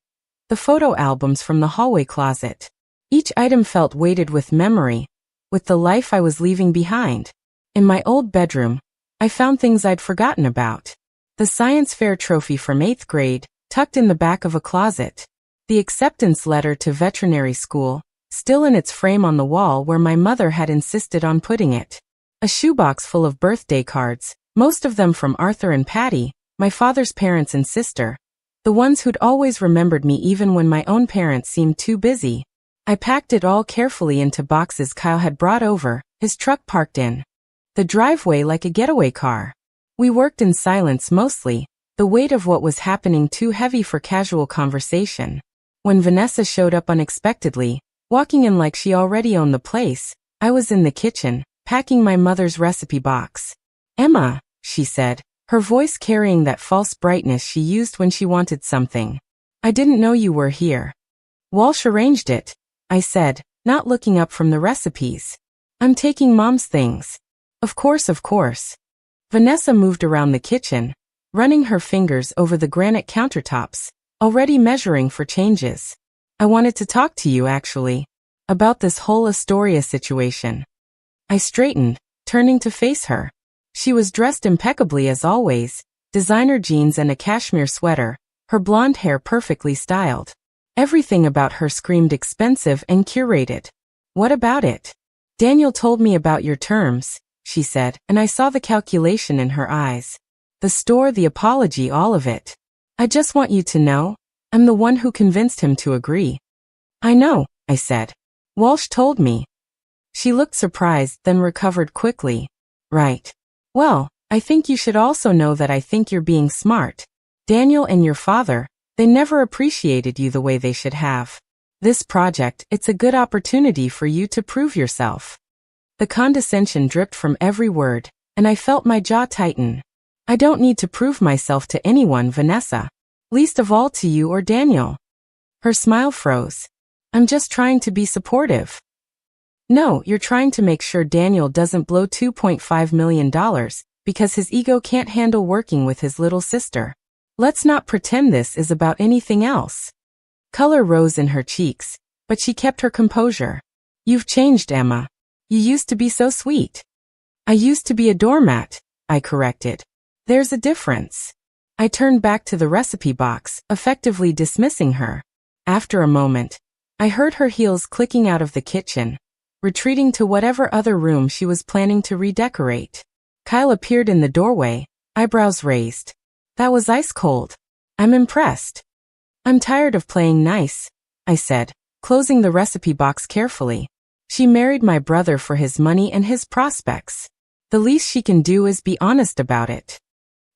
Speaker 1: the photo albums from the hallway closet. Each item felt weighted with memory, with the life I was leaving behind. In my old bedroom, I found things I'd forgotten about. The science fair trophy from 8th grade, tucked in the back of a closet. The acceptance letter to veterinary school, still in its frame on the wall where my mother had insisted on putting it. A shoebox full of birthday cards, most of them from Arthur and Patty, my father's parents and sister, the ones who'd always remembered me even when my own parents seemed too busy. I packed it all carefully into boxes Kyle had brought over, his truck parked in the driveway like a getaway car. We worked in silence mostly, the weight of what was happening too heavy for casual conversation. When Vanessa showed up unexpectedly, walking in like she already owned the place, I was in the kitchen, packing my mother's recipe box. "Emma," she said, her voice carrying that false brightness she used when she wanted something. "I didn't know you were here." "Walsh arranged it," I said, not looking up from the recipes. "I'm taking Mom's things." Of course. Vanessa moved around the kitchen, running her fingers over the granite countertops, already measuring for changes. "I wanted to talk to you actually, about this whole Astoria situation." I straightened, turning to face her. She was dressed impeccably as always, designer jeans and a cashmere sweater, her blonde hair perfectly styled. Everything about her screamed expensive and curated. "What about it?" "Daniel told me about your terms," she said, and I saw the calculation in her eyes. The store, the apology, all of it. "I just want you to know, I'm the one who convinced him to agree." "I know," I said. "Walsh told me." She looked surprised, then recovered quickly. "Right. Well, I think you should also know that I think you're being smart. Daniel and your father, they never appreciated you the way they should have. This project, it's a good opportunity for you to prove yourself." The condescension dripped from every word, and I felt my jaw tighten. "I don't need to prove myself to anyone, Vanessa. Least of all to you or Daniel." Her smile froze. "I'm just trying to be supportive." "No, you're trying to make sure Daniel doesn't blow $2.5 million because his ego can't handle working with his little sister. Let's not pretend this is about anything else." Color rose in her cheeks, but she kept her composure. "You've changed, Emma. You used to be so sweet." "I used to be a doormat," I corrected. "There's a difference." I turned back to the recipe box, effectively dismissing her. After a moment, I heard her heels clicking out of the kitchen, retreating to whatever other room she was planning to redecorate. Kyle appeared in the doorway, eyebrows raised. "That was ice cold. I'm impressed." "I'm tired of playing nice," I said, closing the recipe box carefully. "She married my brother for his money and his prospects. The least she can do is be honest about it."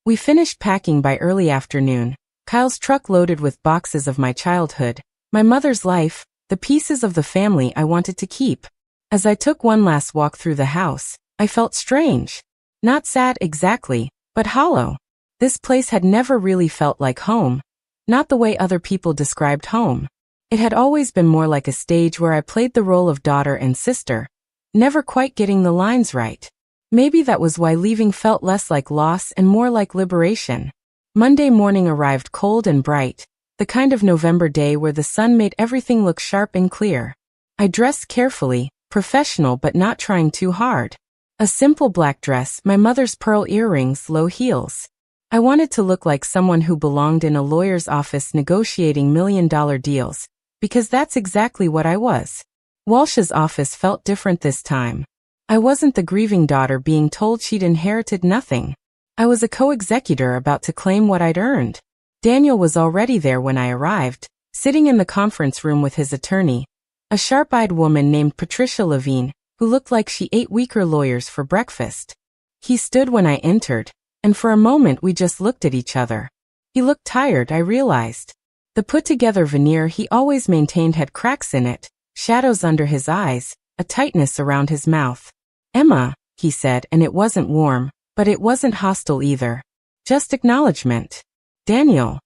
Speaker 1: We finished packing by early afternoon, Kyle's truck loaded with boxes of my childhood, my mother's life, the pieces of the family I wanted to keep. As I took one last walk through the house, I felt strange. Not sad exactly, but hollow. This place had never really felt like home. Not the way other people described home. It had always been more like a stage where I played the role of daughter and sister, never quite getting the lines right. Maybe that was why leaving felt less like loss and more like liberation. Monday morning arrived cold and bright, the kind of November day where the sun made everything look sharp and clear. I dressed carefully, professional but not trying too hard. A simple black dress, my mother's pearl earrings, low heels. I wanted to look like someone who belonged in a lawyer's office negotiating million-dollar deals, because that's exactly what I was. Walsh's office felt different this time. I wasn't the grieving daughter being told she'd inherited nothing. I was a co-executor about to claim what I'd earned. Daniel was already there when I arrived, sitting in the conference room with his attorney, a sharp-eyed woman named Patricia Levine, who looked like she ate weaker lawyers for breakfast. He stood when I entered, and for a moment we just looked at each other. He looked tired, I realized. The put-together veneer he always maintained had cracks in it, shadows under his eyes, a tightness around his mouth. "Emma," he said, and it wasn't warm, but it wasn't hostile either. Just acknowledgement. "Daniel."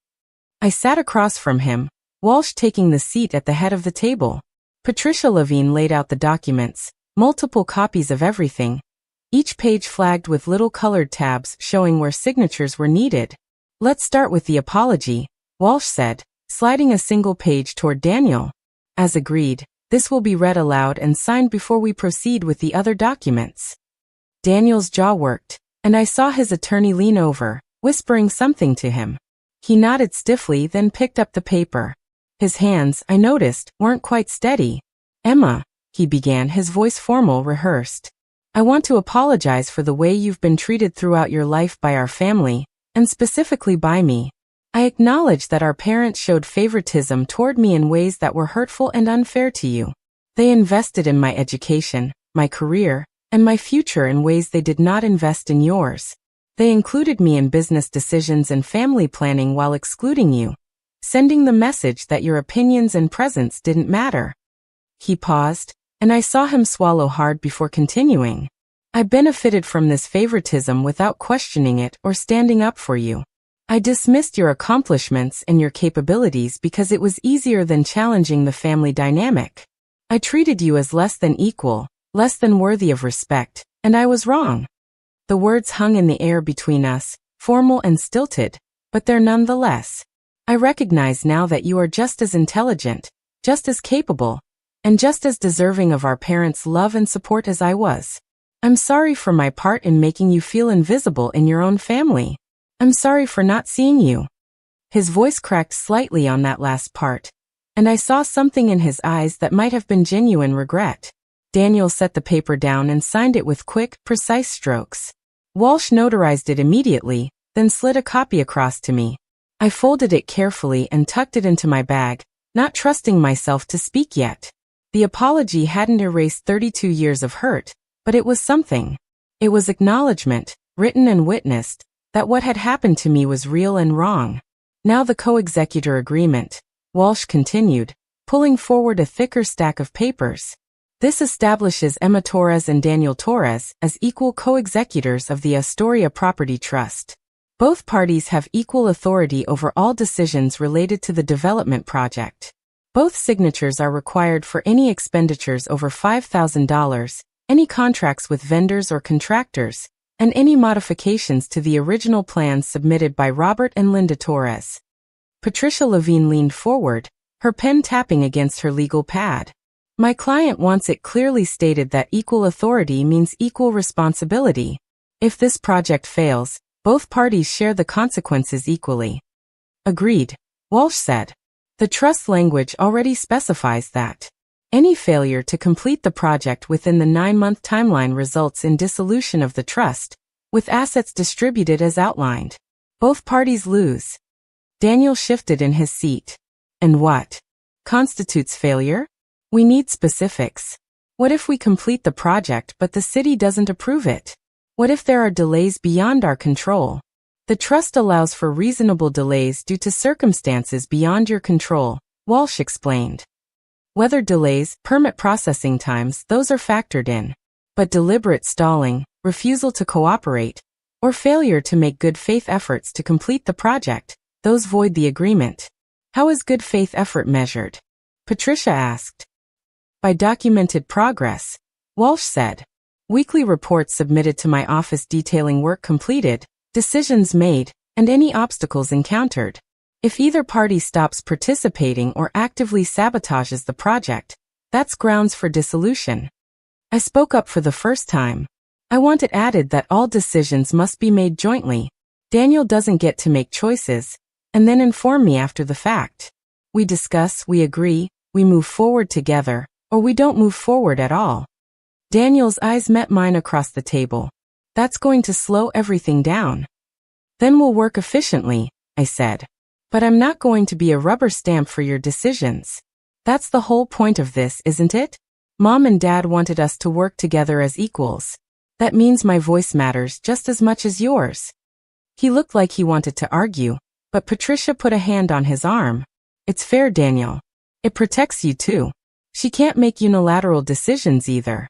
Speaker 1: I sat across from him, Walsh taking the seat at the head of the table. Patricia Levine laid out the documents, multiple copies of everything, each page flagged with little colored tabs showing where signatures were needed. "Let's start with the apology," Walsh said, sliding a single page toward Daniel. "As agreed, this will be read aloud and signed before we proceed with the other documents." Daniel's jaw worked, and I saw his attorney lean over, whispering something to him. He nodded stiffly, then picked up the paper. His hands, I noticed, weren't quite steady. "Emma," he began, his voice formal, rehearsed. "I want to apologize for the way you've been treated throughout your life by our family, and specifically by me. I acknowledge that our parents showed favoritism toward me in ways that were hurtful and unfair to you. They invested in my education, my career, and my future in ways they did not invest in yours. They included me in business decisions and family planning while excluding you, sending the message that your opinions and presence didn't matter." He paused, and I saw him swallow hard before continuing. "I benefited from this favoritism without questioning it or standing up for you. I dismissed your accomplishments and your capabilities because it was easier than challenging the family dynamic. I treated you as less than equal, less than worthy of respect, and I was wrong." The words hung in the air between us, formal and stilted, but they're nonetheless. "I recognize now that you are just as intelligent, just as capable, and just as deserving of our parents' love and support as I was. I'm sorry for my part in making you feel invisible in your own family. I'm sorry for not seeing you." His voice cracked slightly on that last part, and I saw something in his eyes that might have been genuine regret. Daniel set the paper down and signed it with quick, precise strokes. Walsh notarized it immediately, then slid a copy across to me. I folded it carefully and tucked it into my bag, not trusting myself to speak yet. The apology hadn't erased 32 years of hurt, but it was something. It was acknowledgement, written and witnessed, that what had happened to me was real and wrong. "Now the co-executor agreement," Walsh continued, pulling forward a thicker stack of papers. "This establishes Emma Torres and Daniel Torres as equal co-executors of the Astoria Property Trust. Both parties have equal authority over all decisions related to the development project. Both signatures are required for any expenditures over $5,000, any contracts with vendors or contractors, and any modifications to the original plans submitted by Robert and Linda Torres." Patricia Levine leaned forward, her pen tapping against her legal pad. "My client wants it clearly stated that equal authority means equal responsibility. If this project fails, both parties share the consequences equally." "Agreed," Walsh said. "The trust language already specifies that. Any failure to complete the project within the 9-month timeline results in dissolution of the trust, with assets distributed as outlined. Both parties lose." Daniel shifted in his seat. "And what constitutes failure? We need specifics. What if we complete the project but the city doesn't approve it? What if there are delays beyond our control?" The trust allows for reasonable delays due to circumstances beyond your control, Walsh explained. Weather delays, permit processing times, those are factored in. But deliberate stalling, refusal to cooperate, or failure to make good faith efforts to complete the project, those void the agreement. How is good faith effort measured? Patricia asked. By documented progress, Walsh said. Weekly reports submitted to my office detailing work completed, decisions made, and any obstacles encountered. If either party stops participating or actively sabotages the project, that's grounds for dissolution. I spoke up for the first time. I want it added that all decisions must be made jointly. Daniel doesn't get to make choices, and then inform me after the fact. We discuss, we agree, we move forward together, or we don't move forward at all. Daniel's eyes met mine across the table. That's going to slow everything down. Then we'll work efficiently, I said. But I'm not going to be a rubber stamp for your decisions. That's the whole point of this, isn't it? Mom and Dad wanted us to work together as equals. That means my voice matters just as much as yours. He looked like he wanted to argue, but Patricia put a hand on his arm. It's fair, Daniel. It protects you too. She can't make unilateral decisions either.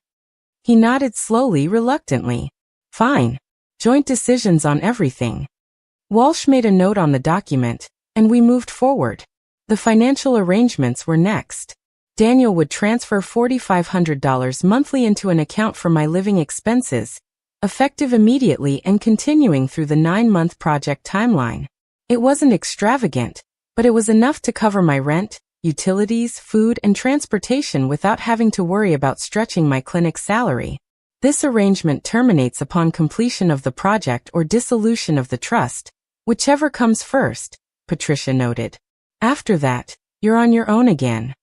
Speaker 1: He nodded slowly, reluctantly. Fine. Joint decisions on everything. Walsh made a note on the document, and we moved forward. The financial arrangements were next. Daniel would transfer $4,500 monthly into an account for my living expenses, effective immediately and continuing through the 9-month project timeline. It wasn't extravagant, but it was enough to cover my rent, utilities, food, and transportation without having to worry about stretching my clinic's salary. This arrangement terminates upon completion of the project or dissolution of the trust, whichever comes first, Patricia noted. After that, you're on your own again.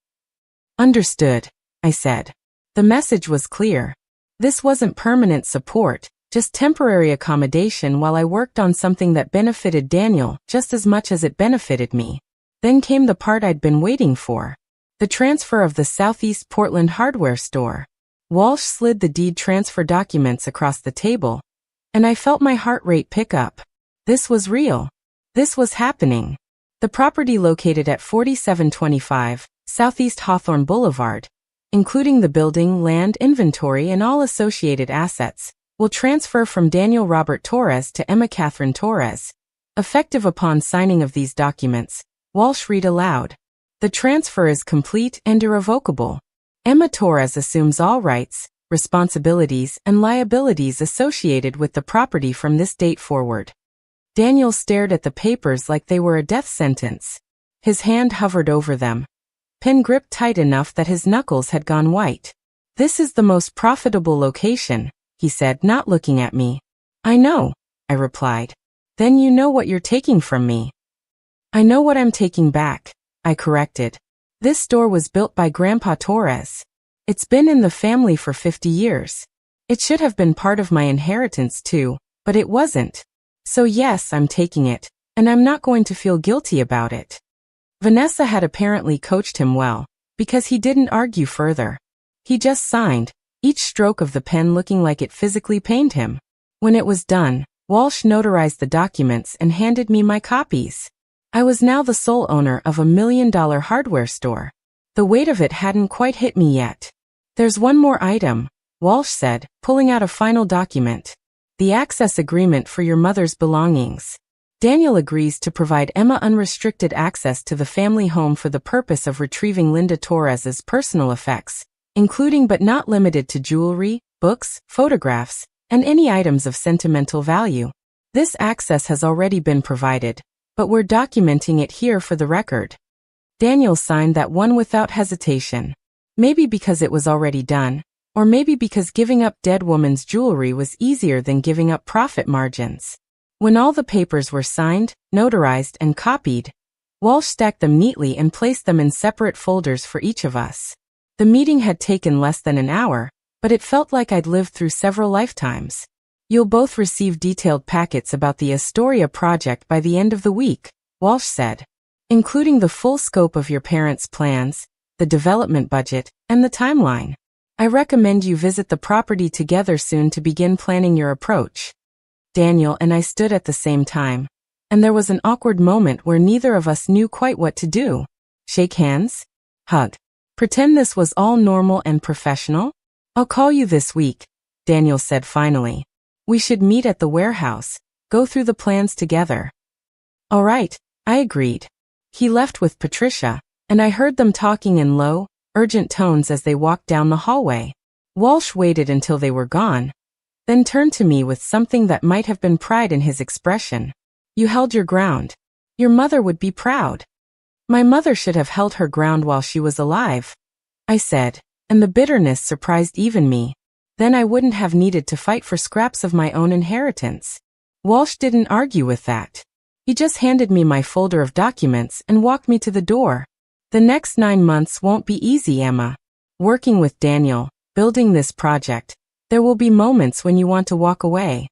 Speaker 1: Understood, I said. The message was clear. This wasn't permanent support, just temporary accommodation while I worked on something that benefited Daniel just as much as it benefited me. Then came the part I'd been waiting for. The transfer of the Southeast Portland hardware store. Walsh slid the deed transfer documents across the table, and I felt my heart rate pick up. This was real. This was happening. The property located at 4725 Southeast Hawthorne Boulevard, including the building, land, inventory, and all associated assets, will transfer from Daniel Robert Torres to Emma Catherine Torres. Effective upon signing of these documents, Walsh read aloud. The transfer is complete and irrevocable. Emma Torres assumes all rights, responsibilities, and liabilities associated with the property from this date forward. Daniel stared at the papers like they were a death sentence. His hand hovered over them. Pen gripped tight enough that his knuckles had gone white. This is the most profitable location, he said, not looking at me. I know, I replied. Then you know what you're taking from me. I know what I'm taking back, I corrected. This store was built by Grandpa Torres. It's been in the family for 50 years. It should have been part of my inheritance too, but it wasn't. So yes, I'm taking it, and I'm not going to feel guilty about it. Vanessa had apparently coached him well, because he didn't argue further. He just signed, each stroke of the pen looking like it physically pained him. When it was done, Walsh notarized the documents and handed me my copies. I was now the sole owner of $1 million hardware store. The weight of it hadn't quite hit me yet. There's one more item, Walsh said, pulling out a final document. The access agreement for your mother's belongings. Daniel agrees to provide Emma unrestricted access to the family home for the purpose of retrieving Linda Torres's personal effects, including but not limited to jewelry, books, photographs, and any items of sentimental value. This access has already been provided, but we're documenting it here for the record. Daniel signed that one without hesitation. Maybe because it was already done, or maybe because giving up dead woman's jewelry was easier than giving up profit margins. When all the papers were signed, notarized, and copied, Walsh stacked them neatly and placed them in separate folders for each of us. The meeting had taken less than an hour, but it felt like I'd lived through several lifetimes. You'll both receive detailed packets about the Astoria project by the end of the week, Walsh said, including the full scope of your parents' plans, the development budget, and the timeline. I recommend you visit the property together soon to begin planning your approach. Daniel and I stood at the same time. And there was an awkward moment where neither of us knew quite what to do. Shake hands? Hug. Pretend this was all normal and professional? I'll call you this week, Daniel said finally. We should meet at the warehouse, go through the plans together. All right, I agreed. He left with Patricia, and I heard them talking in low, urgent tones as they walked down the hallway. Walsh waited until they were gone, then turned to me with something that might have been pride in his expression. You held your ground. Your mother would be proud. My mother should have held her ground while she was alive, I said, and the bitterness surprised even me. Then I wouldn't have needed to fight for scraps of my own inheritance. Walsh didn't argue with that. He just handed me my folder of documents and walked me to the door. The next 9 months won't be easy, Emma. Working with Daniel, building this project, there will be moments when you want to walk away.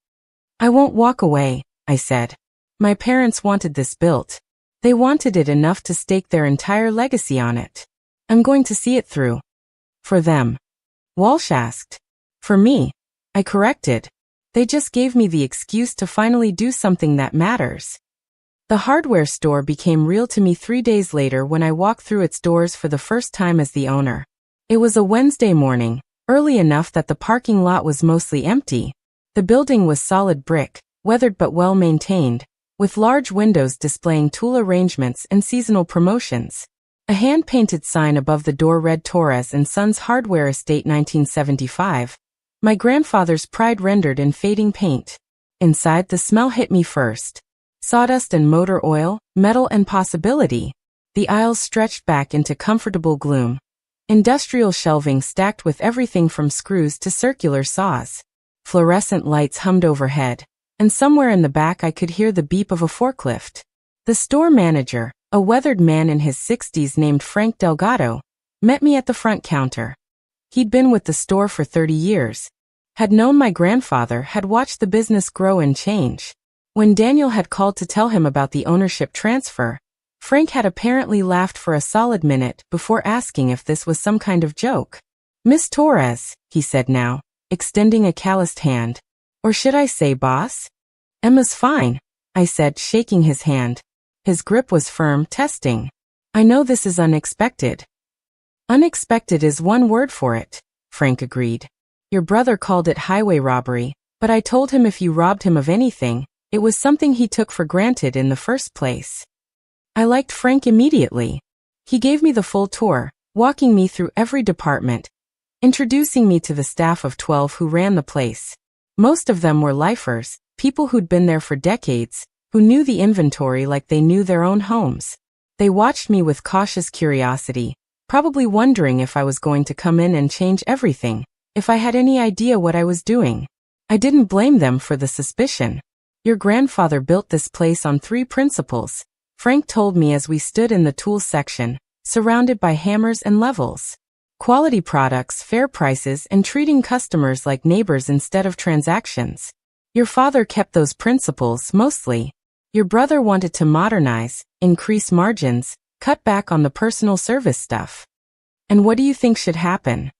Speaker 1: I won't walk away, I said. My parents wanted this built. They wanted it enough to stake their entire legacy on it. I'm going to see it through. For them. Walsh asked. For me. I corrected. They just gave me the excuse to finally do something that matters. The hardware store became real to me 3 days later when I walked through its doors for the first time as the owner. It was a Wednesday morning, early enough that the parking lot was mostly empty. The building was solid brick, weathered but well maintained, with large windows displaying tool arrangements and seasonal promotions. A hand-painted sign above the door read Torres & Sons Hardware Estate 1975. My grandfather's pride rendered in fading paint. Inside, the smell hit me first. Sawdust and motor oil, metal and possibility. The aisles stretched back into comfortable gloom. Industrial shelving stacked with everything from screws to circular saws. Fluorescent lights hummed overhead, and somewhere in the back I could hear the beep of a forklift. The store manager, a weathered man in his 60s named Frank Delgado, met me at the front counter. He'd been with the store for 30 years, had known my grandfather, had watched the business grow and change. When Daniel had called to tell him about the ownership transfer, Frank had apparently laughed for a solid minute before asking if this was some kind of joke. Miss Torres, he said now, extending a calloused hand. Or should I say boss? Emma's fine, I said, shaking his hand. His grip was firm, testing. I know this is unexpected. Unexpected is one word for it, Frank agreed. Your brother called it highway robbery, but I told him if you robbed him of anything, it was something he took for granted in the first place. I liked Frank immediately. He gave me the full tour, walking me through every department, introducing me to the staff of 12 who ran the place. Most of them were lifers, people who'd been there for decades, who knew the inventory like they knew their own homes. They watched me with cautious curiosity, probably wondering if I was going to come in and change everything, if I had any idea what I was doing. I didn't blame them for the suspicion. Your grandfather built this place on 3 principles, Frank told me as we stood in the tools section, surrounded by hammers and levels. Quality products, fair prices, and treating customers like neighbors instead of transactions. Your father kept those principles mostly. Your brother wanted to modernize, increase margins, cut back on the personal service stuff. And what do you think should happen?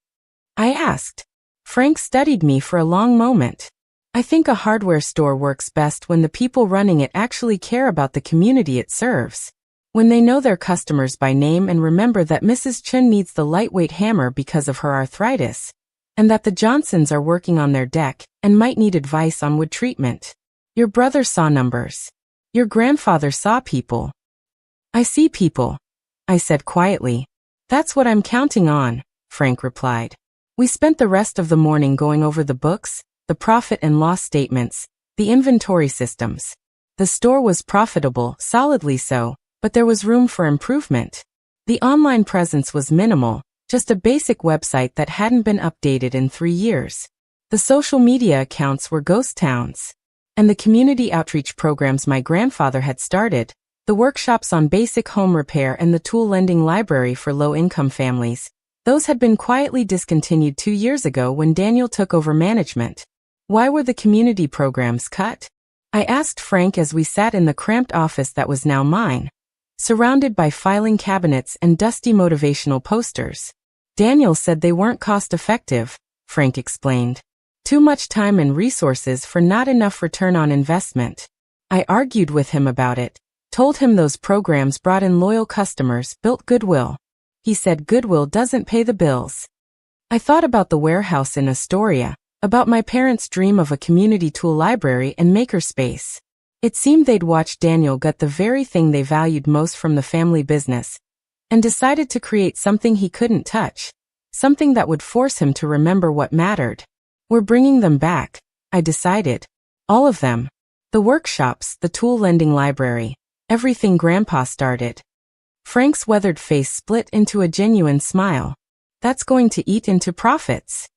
Speaker 1: I asked. Frank studied me for a long moment. I think a hardware store works best when the people running it actually care about the community it serves. When they know their customers by name and remember that Mrs. Chun needs the lightweight hammer because of her arthritis, and that the Johnsons are working on their deck and might need advice on wood treatment. Your brother saw numbers. Your grandfather saw people. I see people, I said quietly. That's what I'm counting on, Frank replied. We spent the rest of the morning going over the books, the profit and loss statements, the inventory systems. The store was profitable, solidly so, but there was room for improvement. The online presence was minimal, just a basic website that hadn't been updated in 3 years. The social media accounts were ghost towns. And the community outreach programs my grandfather had started, the workshops on basic home repair and the tool lending library for low-income families, those had been quietly discontinued 2 years ago when Daniel took over management. Why were the community programs cut? I asked Frank as we sat in the cramped office that was now mine, surrounded by filing cabinets and dusty motivational posters. Daniel said they weren't cost-effective, Frank explained. Too much time and resources for not enough return on investment. I argued with him about it, told him those programs brought in loyal customers, built goodwill. He said goodwill doesn't pay the bills. I thought about the warehouse in Astoria, about my parents' dream of a community tool library and makerspace. It seemed they'd watched Daniel get the very thing they valued most from the family business, and decided to create something he couldn't touch, something that would force him to remember what mattered. We're bringing them back, I decided. All of them. The workshops, the tool lending library, everything Grandpa started. Frank's weathered face split into a genuine smile. That's going to eat into profits.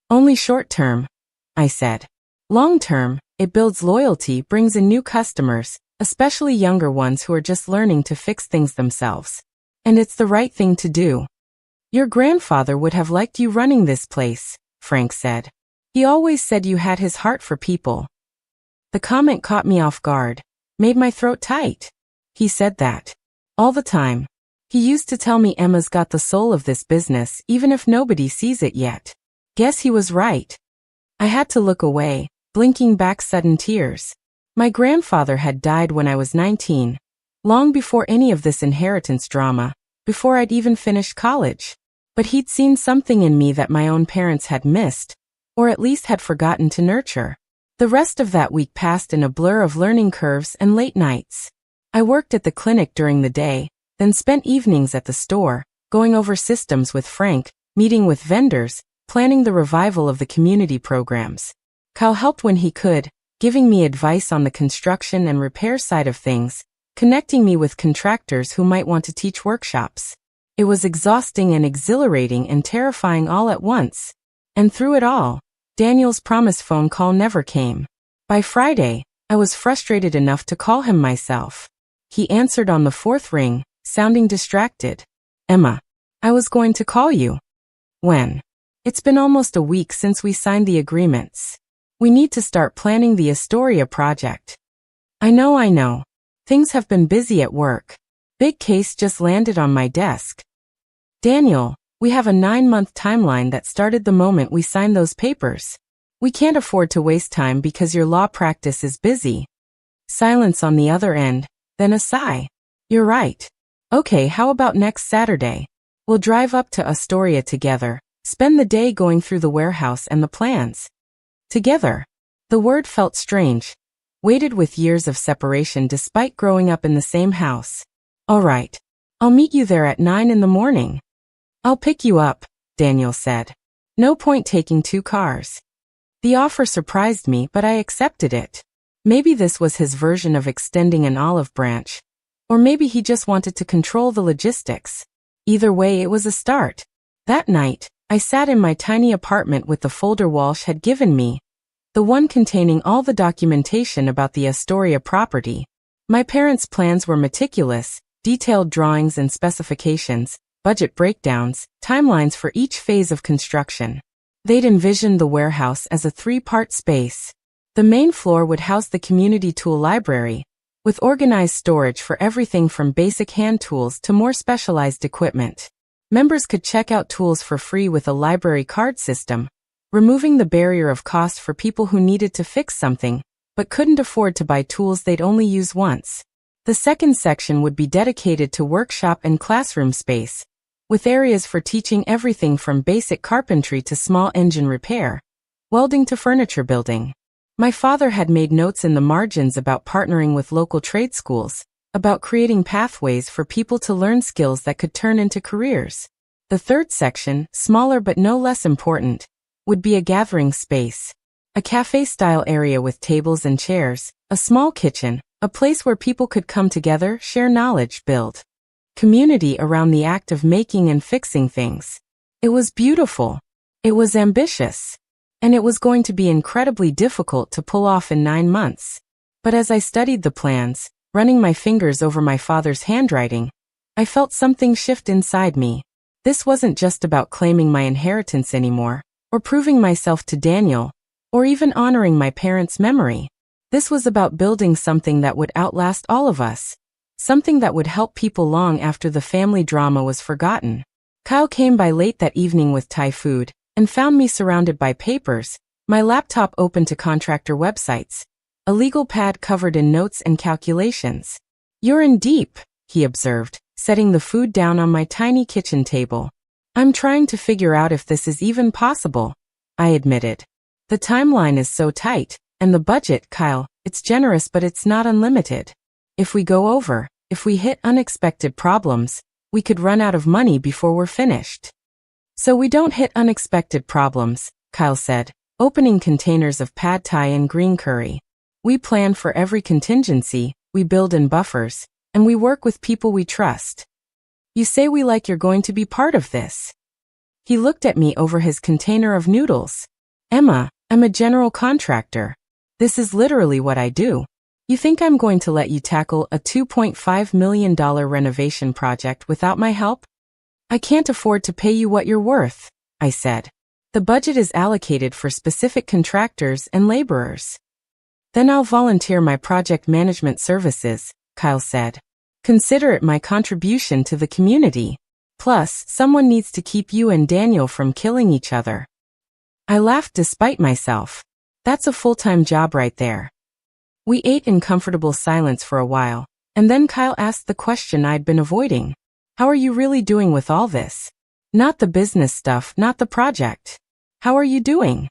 Speaker 1: Only short term, I said. Long term, it builds loyalty, brings in new customers, especially younger ones who are just learning to fix things themselves. And it's the right thing to do. Your grandfather would have liked you running this place, Frank said. He always said you had his heart for people. The comment caught me off guard, made my throat tight. He said that all the time. He used to tell me Emma's got the soul of this business even if nobody sees it yet. Guess he was right. I had to look away, blinking back sudden tears. My grandfather had died when I was 19, long before any of this inheritance drama, before I'd even finished college. But he'd seen something in me that my own parents had missed, or at least had forgotten to nurture. The rest of that week passed in a blur of learning curves and late nights. I worked at the clinic during the day, then spent evenings at the store, going over systems with Frank, meeting with vendors, planning the revival of the community programs. Kyle helped when he could, giving me advice on the construction and repair side of things, connecting me with contractors who might want to teach workshops. It was exhausting and exhilarating and terrifying all at once. And through it all, Daniel's promised phone call never came. By Friday, I was frustrated enough to call him myself. He answered on the fourth ring, sounding distracted. Emma, I was going to call you. When? It's been almost a week since we signed the agreements. We need to start planning the Astoria project. I know. Things have been busy at work. Big case just landed on my desk. Daniel, we have a 9-month timeline that started the moment we signed those papers. We can't afford to waste time because your law practice is busy. Silence on the other end, then a sigh. You're right. Okay, how about next Saturday? We'll drive up to Astoria together, spend the day going through the warehouse and the plans. Together. The word felt strange, weighted with years of separation despite growing up in the same house. All right. I'll meet you there at 9 in the morning. I'll pick you up, Daniel said. No point taking 2 cars. The offer surprised me, but I accepted it. Maybe this was his version of extending an olive branch. Or maybe he just wanted to control the logistics. Either way, it was a start. That night, I sat in my tiny apartment with the folder Walsh had given me, the one containing all the documentation about the Astoria property. My parents' plans were meticulous, detailed drawings and specifications, budget breakdowns, timelines for each phase of construction. They'd envisioned the warehouse as a 3-part space. The main floor would house the community tool library, with organized storage for everything from basic hand tools to more specialized equipment. Members could check out tools for free with a library card system, removing the barrier of cost for people who needed to fix something, but couldn't afford to buy tools they'd only use once. The second section would be dedicated to workshop and classroom space, with areas for teaching everything from basic carpentry to small engine repair, welding to furniture building. My father had made notes in the margins about partnering with local trade schools, about creating pathways for people to learn skills that could turn into careers. The third section, smaller but no less important, would be a gathering space. A cafe-style area with tables and chairs, a small kitchen, a place where people could come together, share knowledge, build community around the act of making and fixing things. It was beautiful. It was ambitious. And it was going to be incredibly difficult to pull off in 9 months. But as I studied the plans, running my fingers over my father's handwriting, I felt something shift inside me. This wasn't just about claiming my inheritance anymore, or proving myself to Daniel, or even honoring my parents' memory. This was about building something that would outlast all of us. Something that would help people long after the family drama was forgotten. Kyle came by late that evening with Thai food, and found me surrounded by papers, My laptop opened to contractor websites, a legal pad covered in notes and calculations. "You're in deep," he observed, setting the food down on my tiny kitchen table. "I'm trying to figure out if this is even possible," I admitted. "The timeline is so tight, and the budget, Kyle, it's generous but it's not unlimited. If we go over, if we hit unexpected problems, we could run out of money before we're finished." "So we don't hit unexpected problems," Kyle said, opening containers of pad thai and green curry. "We plan for every contingency, we build in buffers, and we work with people we trust." "You say we like you're going to be part of this." He looked at me over his container of noodles. "Emma, I'm a general contractor. This is literally what I do. You think I'm going to let you tackle a $2.5 million renovation project without my help?" "I can't afford to pay you what you're worth," I said. "The budget is allocated for specific contractors and laborers." "Then I'll volunteer my project management services," Kyle said. "Consider it my contribution to the community. Plus, someone needs to keep you and Daniel from killing each other." I laughed despite myself. That's a full-time job right there. We ate in comfortable silence for a while, and then Kyle asked the question I'd been avoiding. "How are you really doing with all this? Not the business stuff, not the project. How are you doing?"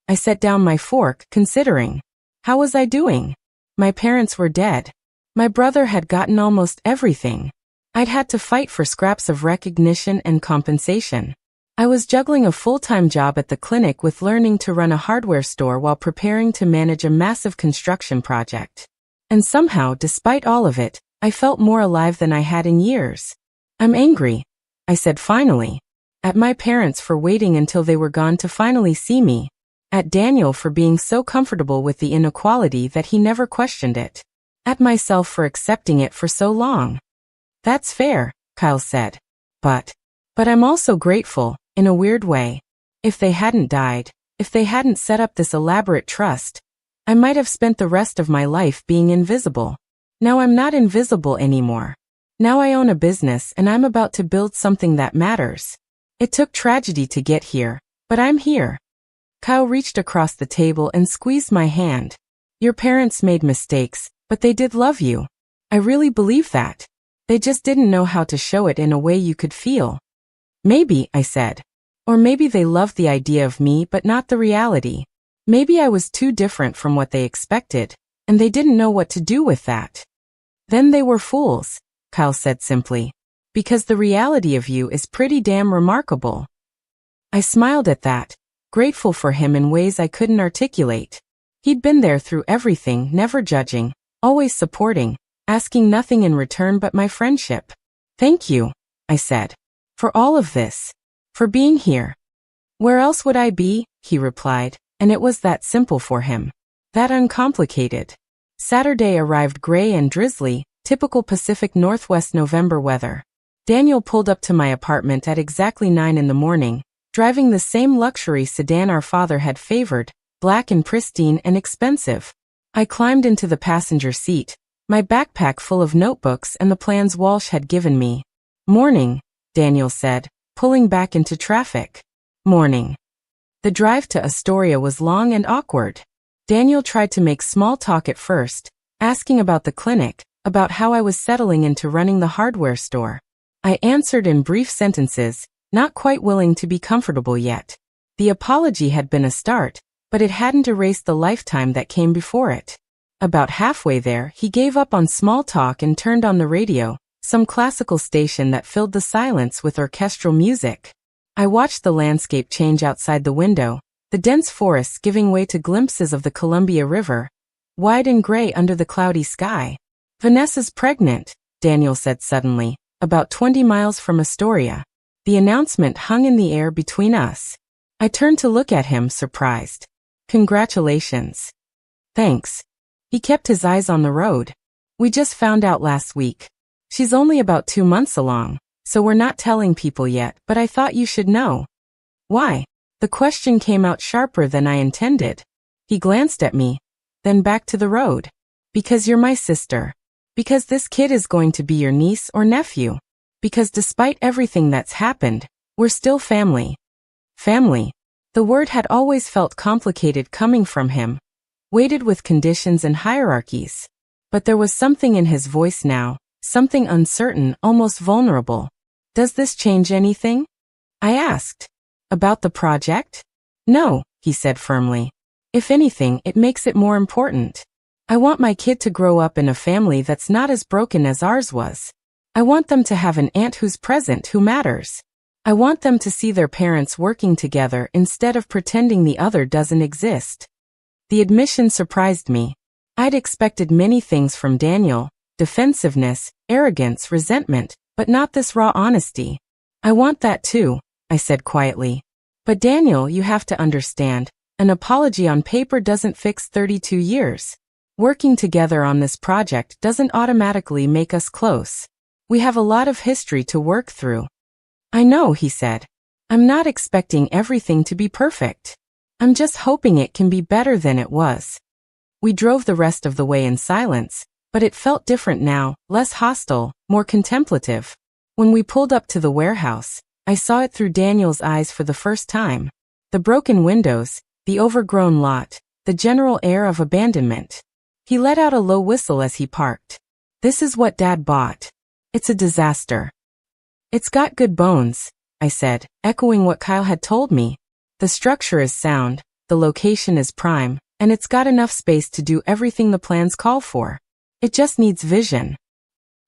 Speaker 1: I set down my fork, considering. How was I doing? My parents were dead. My brother had gotten almost everything. I'd had to fight for scraps of recognition and compensation. I was juggling a full-time job at the clinic with learning to run a hardware store while preparing to manage a massive construction project. And somehow, despite all of it, I felt more alive than I had in years. "I'm angry," I said finally. At my parents for waiting until they were gone to finally see me. At Daniel for being so comfortable with the inequality that he never questioned it. At myself for accepting it for so long. "That's fair," Kyle said. But I'm also grateful, in a weird way. If they hadn't died, if they hadn't set up this elaborate trust, I might have spent the rest of my life being invisible. Now I'm not invisible anymore. Now I own a business and I'm about to build something that matters. It took tragedy to get here, but I'm here. Kyle reached across the table and squeezed my hand. "Your parents made mistakes, but they did love you. I really believe that. They just didn't know how to show it in a way you could feel." "Maybe," I said. "Or maybe they loved the idea of me but not the reality. Maybe I was too different from what they expected, and they didn't know what to do with that." "Then they were fools," Kyle said simply. "Because the reality of you is pretty damn remarkable." I smiled at that, grateful for him in ways I couldn't articulate. He'd been there through everything, never judging, always supporting, asking nothing in return but my friendship. "Thank you," I said. "For all of this. For being here." "Where else would I be?" he replied, and it was that simple for him. That uncomplicated. Saturday arrived gray and drizzly, typical Pacific Northwest November weather. Daniel pulled up to my apartment at exactly 9 in the morning, driving the same luxury sedan our father had favored, black and pristine and expensive. I climbed into the passenger seat, my backpack full of notebooks and the plans Walsh had given me. "Morning," Daniel said, pulling back into traffic. "Morning." The drive to Astoria was long and awkward. Daniel tried to make small talk at first, asking about the clinic, about how I was settling into running the hardware store. I answered in brief sentences, not quite willing to be comfortable yet. The apology had been a start, but it hadn't erased the lifetime that came before it. About halfway there, he gave up on small talk and turned on the radio, some classical station that filled the silence with orchestral music. I watched the landscape change outside the window, the dense forests giving way to glimpses of the Columbia River, wide and gray under the cloudy sky. "Vanessa's pregnant," Daniel said suddenly, about 20 miles from Astoria. The announcement hung in the air between us. I turned to look at him, surprised. "Congratulations." "Thanks." He kept his eyes on the road. "We just found out last week. She's only about 2 months along, so we're not telling people yet, but I thought you should know." "Why?" The question came out sharper than I intended. He glanced at me, then back to the road. "Because you're my sister. Because this kid is going to be your niece or nephew. Because despite everything that's happened, we're still family." "Family?" The word had always felt complicated coming from him, weighted with conditions and hierarchies. But there was something in his voice now, something uncertain, almost vulnerable. Does this change anything? I asked. About the project? No, he said firmly. If anything, it makes it more important. I want my kid to grow up in a family that's not as broken as ours was. I want them to have an aunt who's present, who matters. I want them to see their parents working together instead of pretending the other doesn't exist. The admission surprised me. I'd expected many things from Daniel: defensiveness, arrogance, resentment, but not this raw honesty. I want that too, I said quietly. But Daniel, you have to understand, an apology on paper doesn't fix 32 years. Working together on this project doesn't automatically make us close. We have a lot of history to work through. I know, he said. I'm not expecting everything to be perfect. I'm just hoping it can be better than it was. We drove the rest of the way in silence, but it felt different now, less hostile, more contemplative. When we pulled up to the warehouse, I saw it through Daniel's eyes for the first time. The broken windows, the overgrown lot, the general air of abandonment. He let out a low whistle as he parked. This is what Dad bought. It's a disaster. It's got good bones, I said, echoing what Kyle had told me. The structure is sound, the location is prime, and it's got enough space to do everything the plans call for. It just needs vision.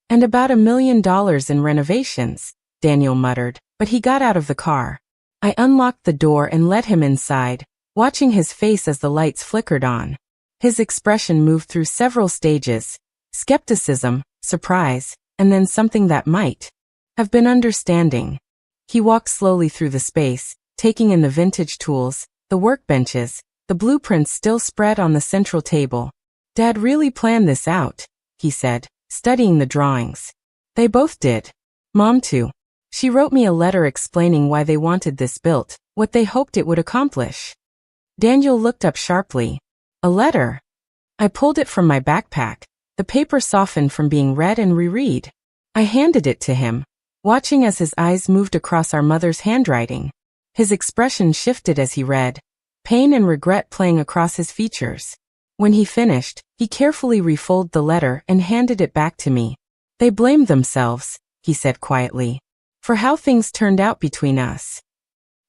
Speaker 1: And about $1 million in renovations, Daniel muttered, but he got out of the car. I unlocked the door and let him inside, watching his face as the lights flickered on. His expression moved through several stages: skepticism, surprise, and then something that might have been understanding. He walked slowly through the space, taking in the vintage tools, the workbenches, the blueprints still spread on the central table. Dad really planned this out, he said, studying the drawings. They both did. Mom too. She wrote me a letter explaining why they wanted this built, what they hoped it would accomplish. Daniel looked up sharply. A letter? I pulled it from my backpack. The paper softened from being read and reread. I handed it to him, watching as his eyes moved across our mother's handwriting. His expression shifted as he read, pain and regret playing across his features. When he finished, he carefully refolded the letter and handed it back to me. They blamed themselves, he said quietly, for how things turned out between us.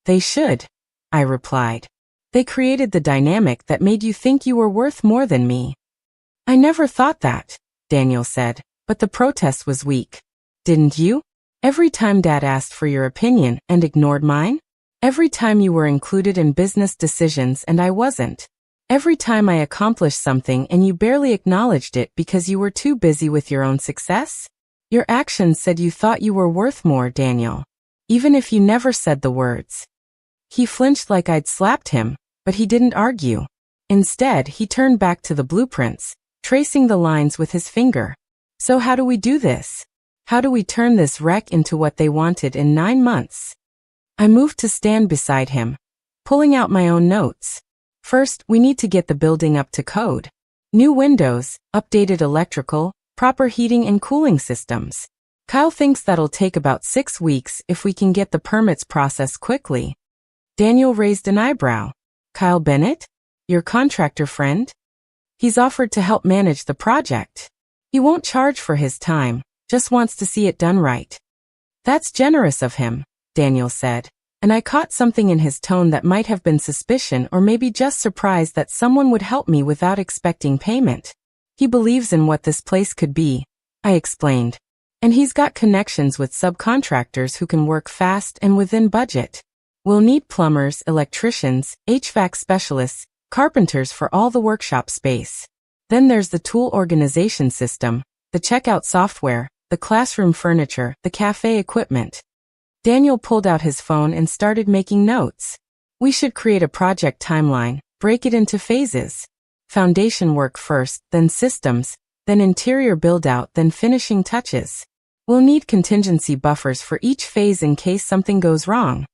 Speaker 1: They should, I replied. They created the dynamic that made you think you were worth more than me. I never thought that, Daniel said, but the protest was weak. Didn't you? Every time Dad asked for your opinion and ignored mine? Every time you were included in business decisions and I wasn't? Every time I accomplished something and you barely acknowledged it because you were too busy with your own success? Your actions said you thought you were worth more, Daniel. Even if you never said the words. He flinched like I'd slapped him, but he didn't argue. Instead, he turned back to the blueprints, tracing the lines with his finger. So how do we do this? How do we turn this wreck into what they wanted in 9 months? I moved to stand beside him, pulling out my own notes. First, we need to get the building up to code. New windows, updated electrical, proper heating and cooling systems. Kyle thinks that'll take about 6 weeks if we can get the permits processed quickly. Daniel raised an eyebrow. Kyle Bennett? Your contractor friend? He's offered to help manage the project. He won't charge for his time, just wants to see it done right. That's generous of him, Daniel said, and I caught something in his tone that might have been suspicion or maybe just surprise that someone would help me without expecting payment. He believes in what this place could be, I explained. And he's got connections with subcontractors who can work fast and within budget. We'll need plumbers, electricians, HVAC specialists, carpenters for all the workshop space. Then there's the tool organization system, the checkout software, the classroom furniture, the cafe equipment. Daniel pulled out his phone and started making notes. We should create a project timeline, break it into phases. Foundation work first, then systems, then interior build-out, then finishing touches. We'll need contingency buffers for each phase in case something goes wrong.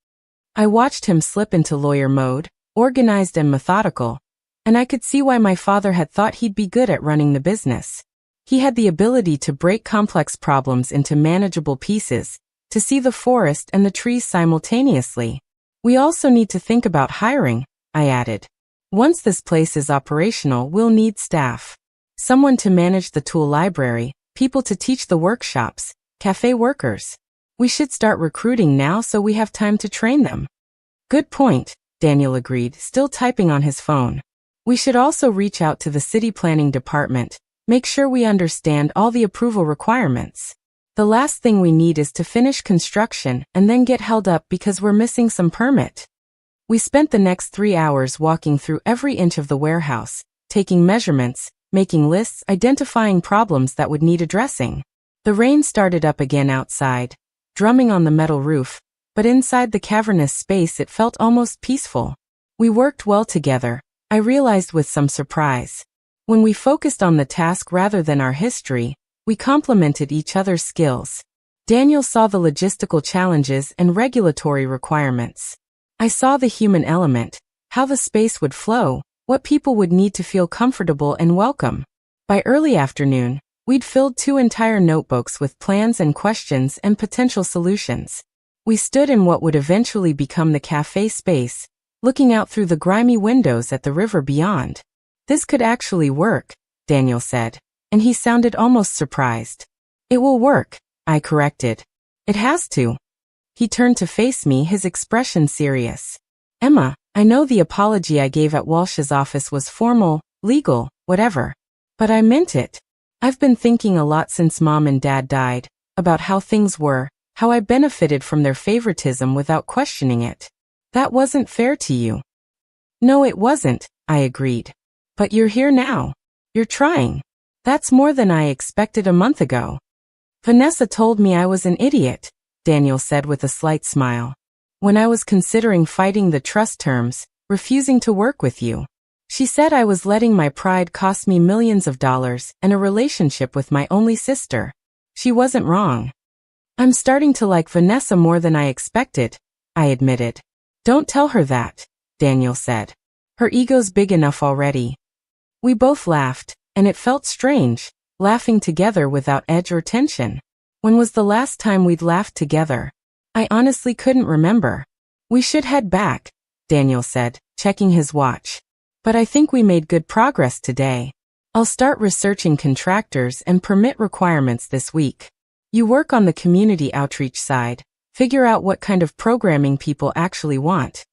Speaker 1: I watched him slip into lawyer mode, organized and methodical, and I could see why my father had thought he'd be good at running the business. He had the ability to break complex problems into manageable pieces, to see the forest and the trees simultaneously. We also need to think about hiring, I added. Once this place is operational, we'll need staff. Someone to manage the tool library, people to teach the workshops, cafe workers. We should start recruiting now so we have time to train them. Good point, Daniel agreed, still typing on his phone. We should also reach out to the city planning department, make sure we understand all the approval requirements. The last thing we need is to finish construction and then get held up because we're missing some permit. We spent the next 3 hours walking through every inch of the warehouse, taking measurements, making lists, identifying problems that would need addressing. The rain started up again outside, drumming on the metal roof, but inside the cavernous space it felt almost peaceful. We worked well together, I realized with some surprise. When we focused on the task rather than our history, we complemented each other's skills. Daniel saw the logistical challenges and regulatory requirements. I saw the human element, how the space would flow, what people would need to feel comfortable and welcome. By early afternoon, we'd filled 2 entire notebooks with plans and questions and potential solutions. We stood in what would eventually become the cafe space, looking out through the grimy windows at the river beyond. This could actually work, Daniel said, and he sounded almost surprised. It will work, I corrected. It has to. He turned to face me, his expression serious. Emma, I know the apology I gave at Walsh's office was formal, legal, whatever. But I meant it. I've been thinking a lot since Mom and Dad died, about how things were, how I benefited from their favoritism without questioning it. That wasn't fair to you. No, it wasn't, I agreed. But you're here now. You're trying. That's more than I expected a month ago. Vanessa told me I was an idiot, Daniel said with a slight smile. When I was considering fighting the trust terms, refusing to work with you. She said I was letting my pride cost me millions of dollars and a relationship with my only sister. She wasn't wrong. I'm starting to like Vanessa more than I expected, I admitted. Don't tell her that, Daniel said. Her ego's big enough already. We both laughed, and it felt strange, laughing together without edge or tension. When was the last time we'd laughed together? I honestly couldn't remember. We should head back, Daniel said, checking his watch. But I think we made good progress today. I'll start researching contractors and permit requirements this week. You work on the community outreach side, figure out what kind of programming people actually want.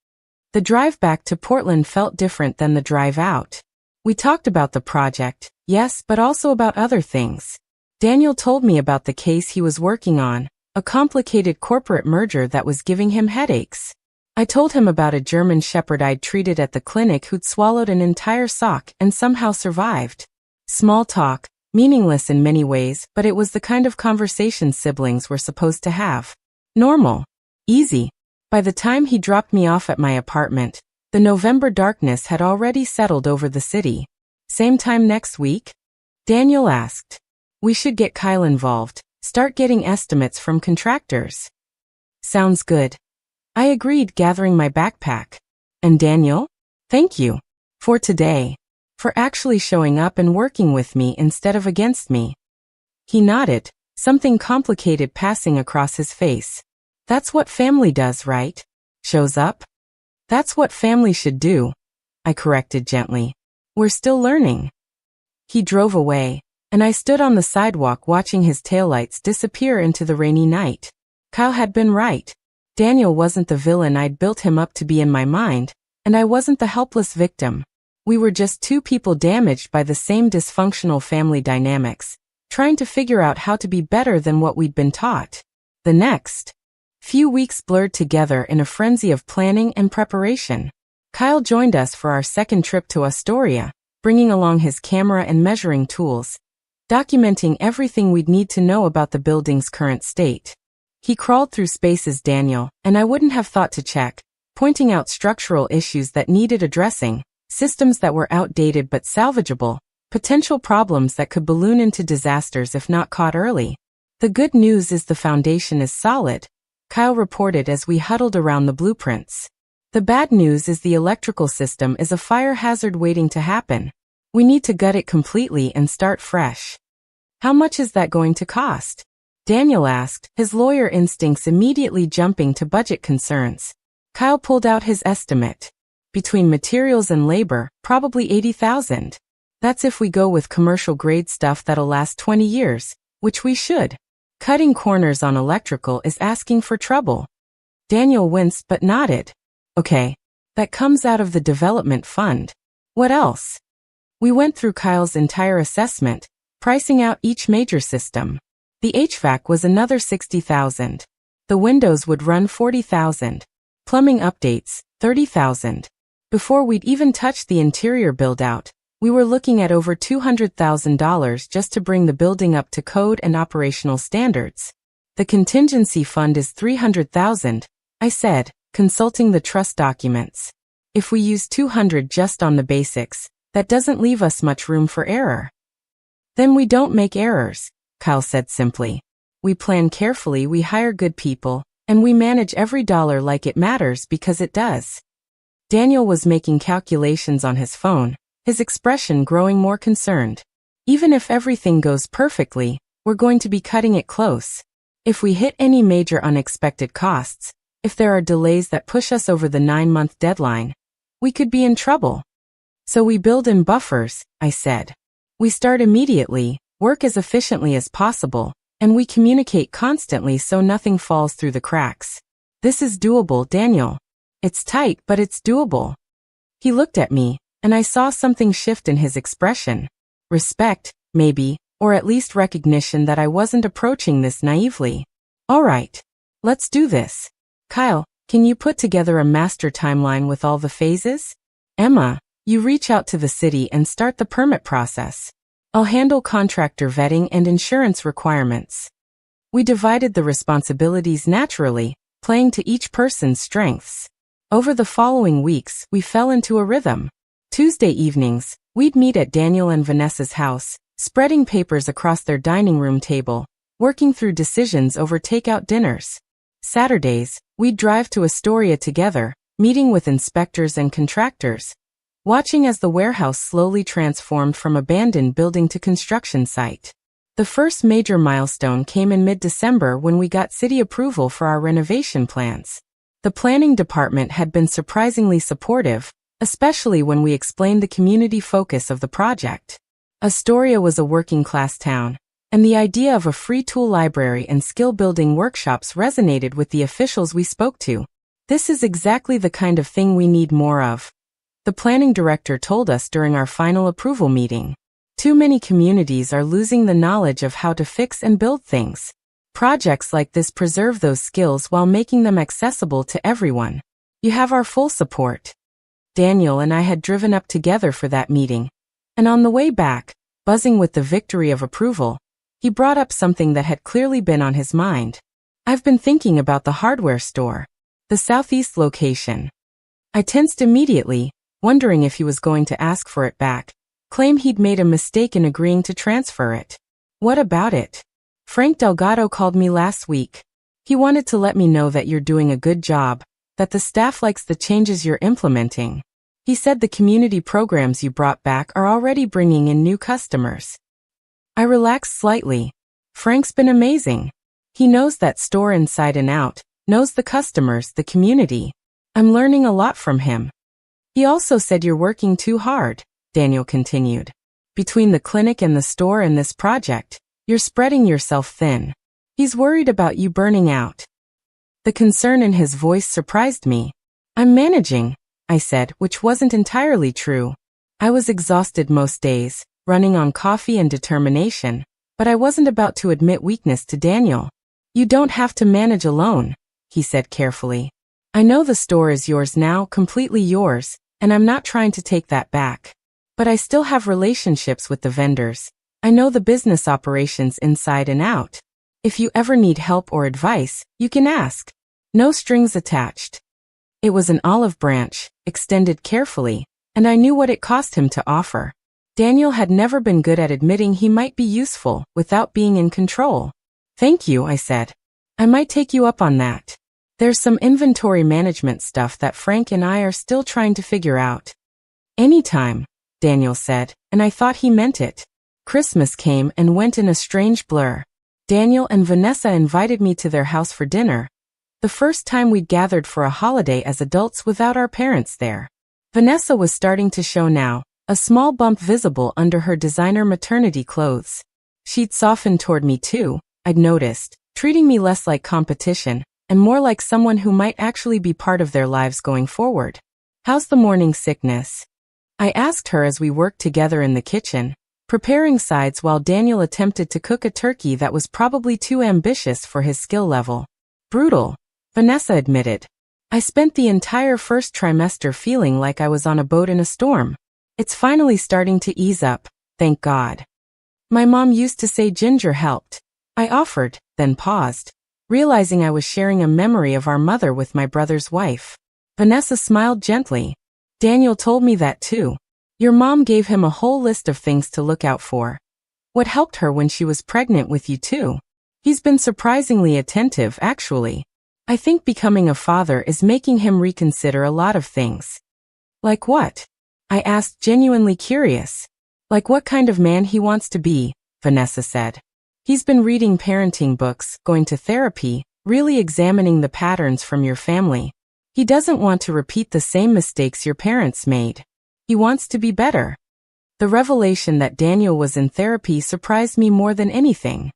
Speaker 1: The drive back to Portland felt different than the drive out. We talked about the project, yes, but also about other things. Daniel told me about the case he was working on, a complicated corporate merger that was giving him headaches. I told him about a German shepherd I'd treated at the clinic who'd swallowed an entire sock and somehow survived. Small talk, meaningless in many ways, but it was the kind of conversation siblings were supposed to have. Normal. Easy. By the time he dropped me off at my apartment, the November darkness had already settled over the city. Same time next week? Daniel asked. We should get Kyle involved, start getting estimates from contractors. Sounds good. I agreed, gathering my backpack. And Daniel? Thank you. For today. For actually showing up and working with me instead of against me. He nodded, something complicated passing across his face. That's what family does, right? Shows up? That's what family should do, I corrected gently. We're still learning. He drove away, and I stood on the sidewalk watching his taillights disappear into the rainy night. Kyle had been right. Daniel wasn't the villain I'd built him up to be in my mind, and I wasn't the helpless victim. We were just 2 people damaged by the same dysfunctional family dynamics, trying to figure out how to be better than what we'd been taught. The next few weeks blurred together in a frenzy of planning and preparation. Kyle joined us for our second trip to Astoria, bringing along his camera and measuring tools, documenting everything we'd need to know about the building's current state. He crawled through spaces, Daniel, and I wouldn't have thought to check, pointing out structural issues that needed addressing, systems that were outdated but salvageable, potential problems that could balloon into disasters if not caught early. The good news is the foundation is solid, Kyle reported as we huddled around the blueprints. The bad news is the electrical system is a fire hazard waiting to happen. We need to gut it completely and start fresh. How much is that going to cost? Daniel asked, his lawyer instincts immediately jumping to budget concerns. Kyle pulled out his estimate. Between materials and labor, probably 80,000. That's if we go with commercial grade stuff that'll last 20 years, which we should. Cutting corners on electrical is asking for trouble. Daniel winced but nodded. Okay. That comes out of the development fund. What else? We went through Kyle's entire assessment, pricing out each major system. The HVAC was another 60,000. The windows would run 40,000. Plumbing updates, 30,000. Before we'd even touched the interior build-out, we were looking at over $200,000 just to bring the building up to code and operational standards. The contingency fund is 300,000, I said, consulting the trust documents. If we use 200 just on the basics, that doesn't leave us much room for error. Then we don't make errors, Kyle said simply. We plan carefully, we hire good people, and we manage every dollar like it matters because it does. Daniel was making calculations on his phone, his expression growing more concerned. Even if everything goes perfectly, we're going to be cutting it close. If we hit any major unexpected costs, if there are delays that push us over the 9-month deadline, we could be in trouble. So we build in buffers, I said. We start immediately, work as efficiently as possible, and we communicate constantly so nothing falls through the cracks. This is doable, Daniel. It's tight, but it's doable. He looked at me, and I saw something shift in his expression. Respect, maybe, or at least recognition that I wasn't approaching this naively. All right. Let's do this. Kyle, can you put together a master timeline with all the phases? Emma, you reach out to the city and start the permit process. I'll handle contractor vetting and insurance requirements. We divided the responsibilities naturally, playing to each person's strengths. Over the following weeks, we fell into a rhythm. Tuesday evenings, we'd meet at Daniel and Vanessa's house, spreading papers across their dining room table, working through decisions over takeout dinners. Saturdays, we'd drive to Astoria together, meeting with inspectors and contractors, watching as the warehouse slowly transformed from abandoned building to construction site. The first major milestone came in mid-December when we got city approval for our renovation plans. The planning department had been surprisingly supportive, especially when we explained the community focus of the project. Astoria was a working-class town, and the idea of a free tool library and skill-building workshops resonated with the officials we spoke to. This is exactly the kind of thing we need more of, the planning director told us during our final approval meeting. Too many communities are losing the knowledge of how to fix and build things. Projects like this preserve those skills while making them accessible to everyone. You have our full support. Daniel and I had driven up together for that meeting, and on the way back, buzzing with the victory of approval, he brought up something that had clearly been on his mind. I've been thinking about the hardware store, the southeast location. I tensed immediately, wondering if he was going to ask for it back, claim he'd made a mistake in agreeing to transfer it. What about it? Frank Delgado called me last week. He wanted to let me know that you're doing a good job, that the staff likes the changes you're implementing. He said the community programs you brought back are already bringing in new customers. I relaxed slightly. Frank's been amazing. He knows that store inside and out, knows the customers, the community. I'm learning a lot from him. He also said you're working too hard, Daniel continued. Between the clinic and the store and this project, you're spreading yourself thin. He's worried about you burning out. The concern in his voice surprised me. I'm managing, I said, which wasn't entirely true. I was exhausted most days, running on coffee and determination, but I wasn't about to admit weakness to Daniel. You don't have to manage alone, he said carefully. I know the store is yours now, completely yours, and I'm not trying to take that back. But I still have relationships with the vendors. I know the business operations inside and out. If you ever need help or advice, you can ask. No strings attached. It was an olive branch, extended carefully, and I knew what it cost him to offer. Daniel had never been good at admitting he might be useful without being in control. Thank you, I said. I might take you up on that. There's some inventory management stuff that Frank and I are still trying to figure out. Anytime, Daniel said, and I thought he meant it. Christmas came and went in a strange blur. Daniel and Vanessa invited me to their house for dinner, The first time we'd gathered for a holiday as adults without our parents there. Vanessa was starting to show now, a small bump visible under her designer maternity clothes. She'd softened toward me too, I'd noticed, treating me less like competition, and more like someone who might actually be part of their lives going forward. "How's the morning sickness?" I asked her as we worked together in the kitchen, preparing sides while Daniel attempted to cook a turkey that was probably too ambitious for his skill level. "Brutal," Vanessa admitted. "I spent the entire first trimester feeling like I was on a boat in a storm. It's finally starting to ease up, thank God." "My mom used to say ginger helped," I offered, then paused, realizing I was sharing a memory of our mother with my brother's wife. Vanessa smiled gently. "Daniel told me that too. Your mom gave him a whole list of things to look out for. What helped her when she was pregnant with you too? He's been surprisingly attentive, actually. I think becoming a father is making him reconsider a lot of things." "Like what?" I asked, genuinely curious. "Like what kind of man he wants to be," Vanessa said. "He's been reading parenting books, going to therapy, really examining the patterns from your family. He doesn't want to repeat the same mistakes your parents made. He wants to be better." The revelation that Daniel was in therapy surprised me more than anything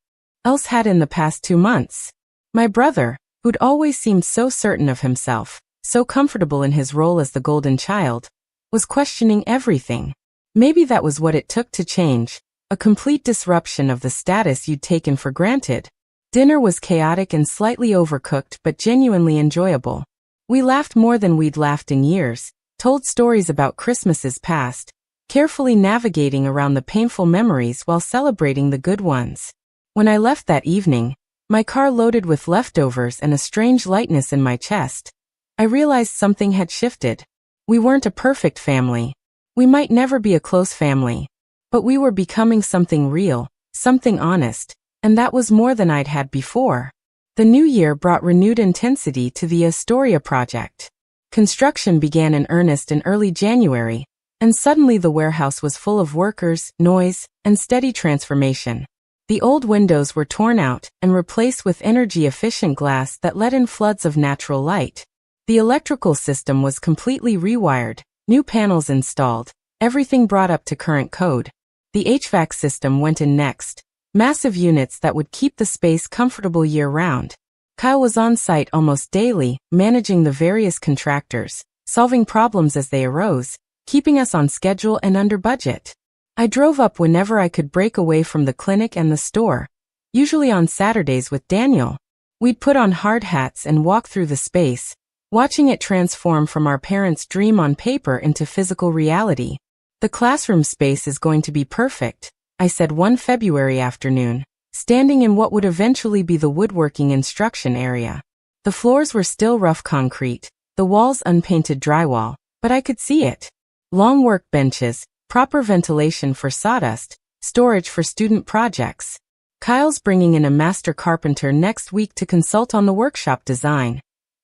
Speaker 1: else had in the past 2 months. My brother, who'd always seemed so certain of himself, so comfortable in his role as the golden child, was questioning everything. Maybe that was what it took to change, a complete disruption of the status you'd taken for granted. Dinner was chaotic and slightly overcooked but genuinely enjoyable. We laughed more than we'd laughed in years, told stories about Christmases past, carefully navigating around the painful memories while celebrating the good ones. When I left that evening, my car loaded with leftovers and a strange lightness in my chest, I realized something had shifted. We weren't a perfect family. We might never be a close family. But we were becoming something real, something honest, and that was more than I'd had before. The new year brought renewed intensity to the Astoria project. Construction began in earnest in early January, and suddenly the warehouse was full of workers, noise, and steady transformation. The old windows were torn out and replaced with energy-efficient glass that let in floods of natural light. The electrical system was completely rewired, new panels installed, everything brought up to current code. The HVAC system went in next, massive units that would keep the space comfortable year-round. Kyle was on site almost daily, managing the various contractors, solving problems as they arose, keeping us on schedule and under budget. I drove up whenever I could break away from the clinic and the store, usually on Saturdays with Daniel. We'd put on hard hats and walk through the space, watching it transform from our parents' dream on paper into physical reality. "The classroom space is going to be perfect," I said one February afternoon, standing in what would eventually be the woodworking instruction area. The floors were still rough concrete, the walls unpainted drywall, but I could see it. Long work benches, proper ventilation for sawdust, storage for student projects. "Kyle's bringing in a master carpenter next week to consult on the workshop design,"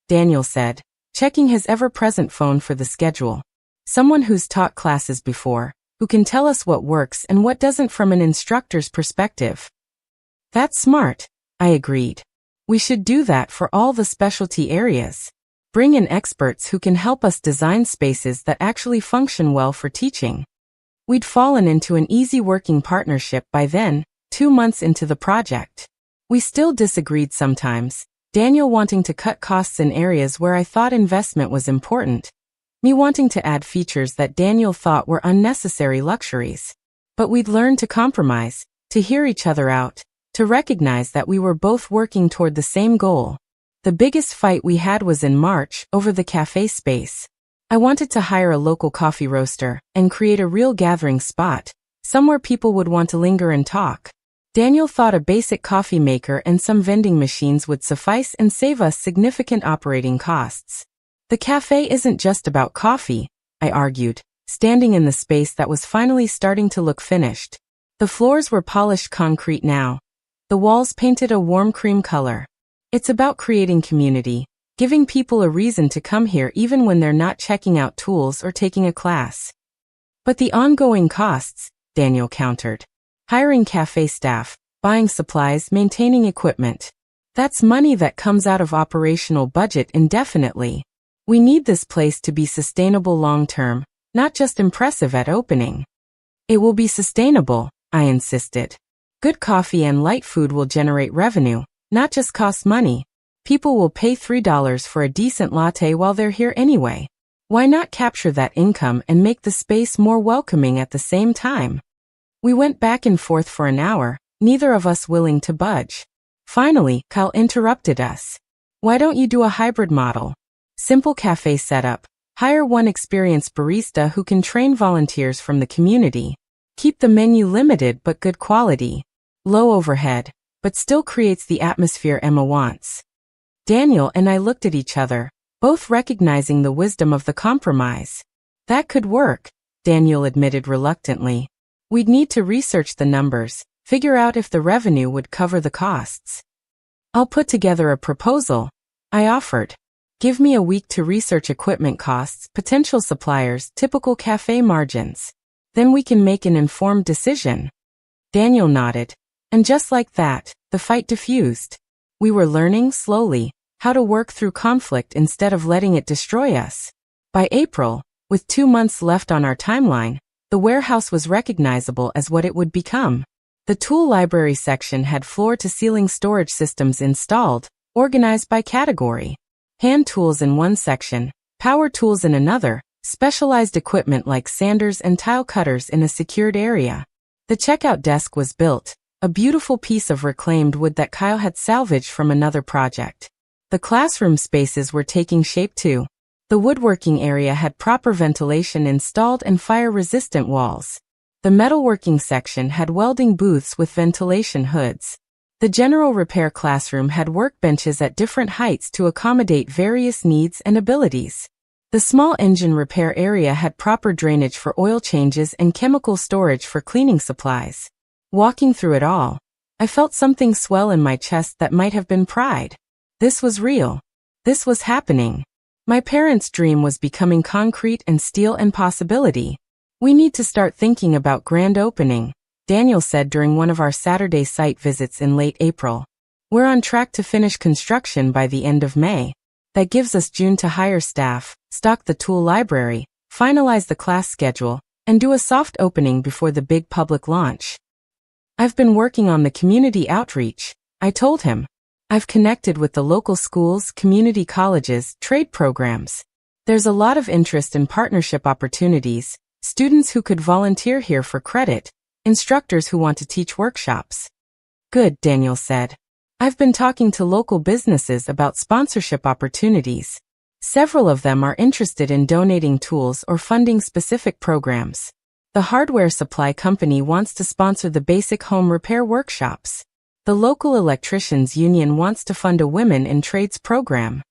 Speaker 1: Daniel said, checking his ever-present phone for the schedule. "Someone who's taught classes before, who can tell us what works and what doesn't from an instructor's perspective." "That's smart," I agreed. "We should do that for all the specialty areas. Bring in experts who can help us design spaces that actually function well for teaching." We'd fallen into an easy working partnership by then, 2 months into the project. We still disagreed sometimes, Daniel wanting to cut costs in areas where I thought investment was important, me wanting to add features that Daniel thought were unnecessary luxuries. But we'd learned to compromise, to hear each other out, to recognize that we were both working toward the same goal. The biggest fight we had was in March over the cafe space. I wanted to hire a local coffee roaster and create a real gathering spot, somewhere people would want to linger and talk. Daniel thought a basic coffee maker and some vending machines would suffice and save us significant operating costs. "The cafe isn't just about coffee," I argued, standing in the space that was finally starting to look finished. The floors were polished concrete now, the walls painted a warm cream color. "It's about creating community, giving people a reason to come here even when they're not checking out tools or taking a class." "But the ongoing costs," Daniel countered. "Hiring cafe staff, buying supplies, maintaining equipment. That's money that comes out of operational budget indefinitely. We need this place to be sustainable long-term, not just impressive at opening. It will be sustainable, I insisted. Good coffee and light food will generate revenue, not just cost money. People will pay $3 for a decent latte while they're here anyway. Why not capture that income and make the space more welcoming at the same time? We went back and forth for an hour, neither of us willing to budge. Finally, Kyle interrupted us. Why don't you do a hybrid model? Simple cafe setup. Hire one experienced barista who can train volunteers from the community. Keep the menu limited but good quality. Low overhead, but still creates the atmosphere Emma wants. Daniel and I looked at each other, both recognizing the wisdom of the compromise. That could work, Daniel admitted reluctantly. We'd need to research the numbers, figure out if the revenue would cover the costs. I'll put together a proposal, I offered. Give me a week to research equipment costs, potential suppliers, typical cafe margins. Then we can make an informed decision. Daniel nodded. And just like that, the fight diffused. We were learning, slowly, how to work through conflict instead of letting it destroy us. By April, with 2 months left on our timeline, the warehouse was recognizable as what it would become. The tool library section had floor-to-ceiling storage systems installed, organized by category. Hand tools in one section, power tools in another, specialized equipment like sanders and tile cutters in a secured area. The checkout desk was built, a beautiful piece of reclaimed wood that Kyle had salvaged from another project. The classroom spaces were taking shape too. The woodworking area had proper ventilation installed and fire-resistant walls. The metalworking section had welding booths with ventilation hoods. The general repair classroom had workbenches at different heights to accommodate various needs and abilities. The small engine repair area had proper drainage for oil changes and chemical storage for cleaning supplies. Walking through it all, I felt something swell in my chest that might have been pride. This was real. This was happening. My parents' dream was becoming concrete and steel and possibility. We need to start thinking about grand opening, Daniel said during one of our Saturday site visits in late April. We're on track to finish construction by the end of May. That gives us June to hire staff, stock the tool library, finalize the class schedule, and do a soft opening before the big public launch. I've been working on the community outreach, I told him. I've connected with the local schools, community colleges, trade programs. There's a lot of interest in partnership opportunities, students who could volunteer here for credit, instructors who want to teach workshops. Good, Daniel said. I've been talking to local businesses about sponsorship opportunities. Several of them are interested in donating tools or funding specific programs. The hardware supply company wants to sponsor the basic home repair workshops. The local electricians union wants to fund a women in trades program.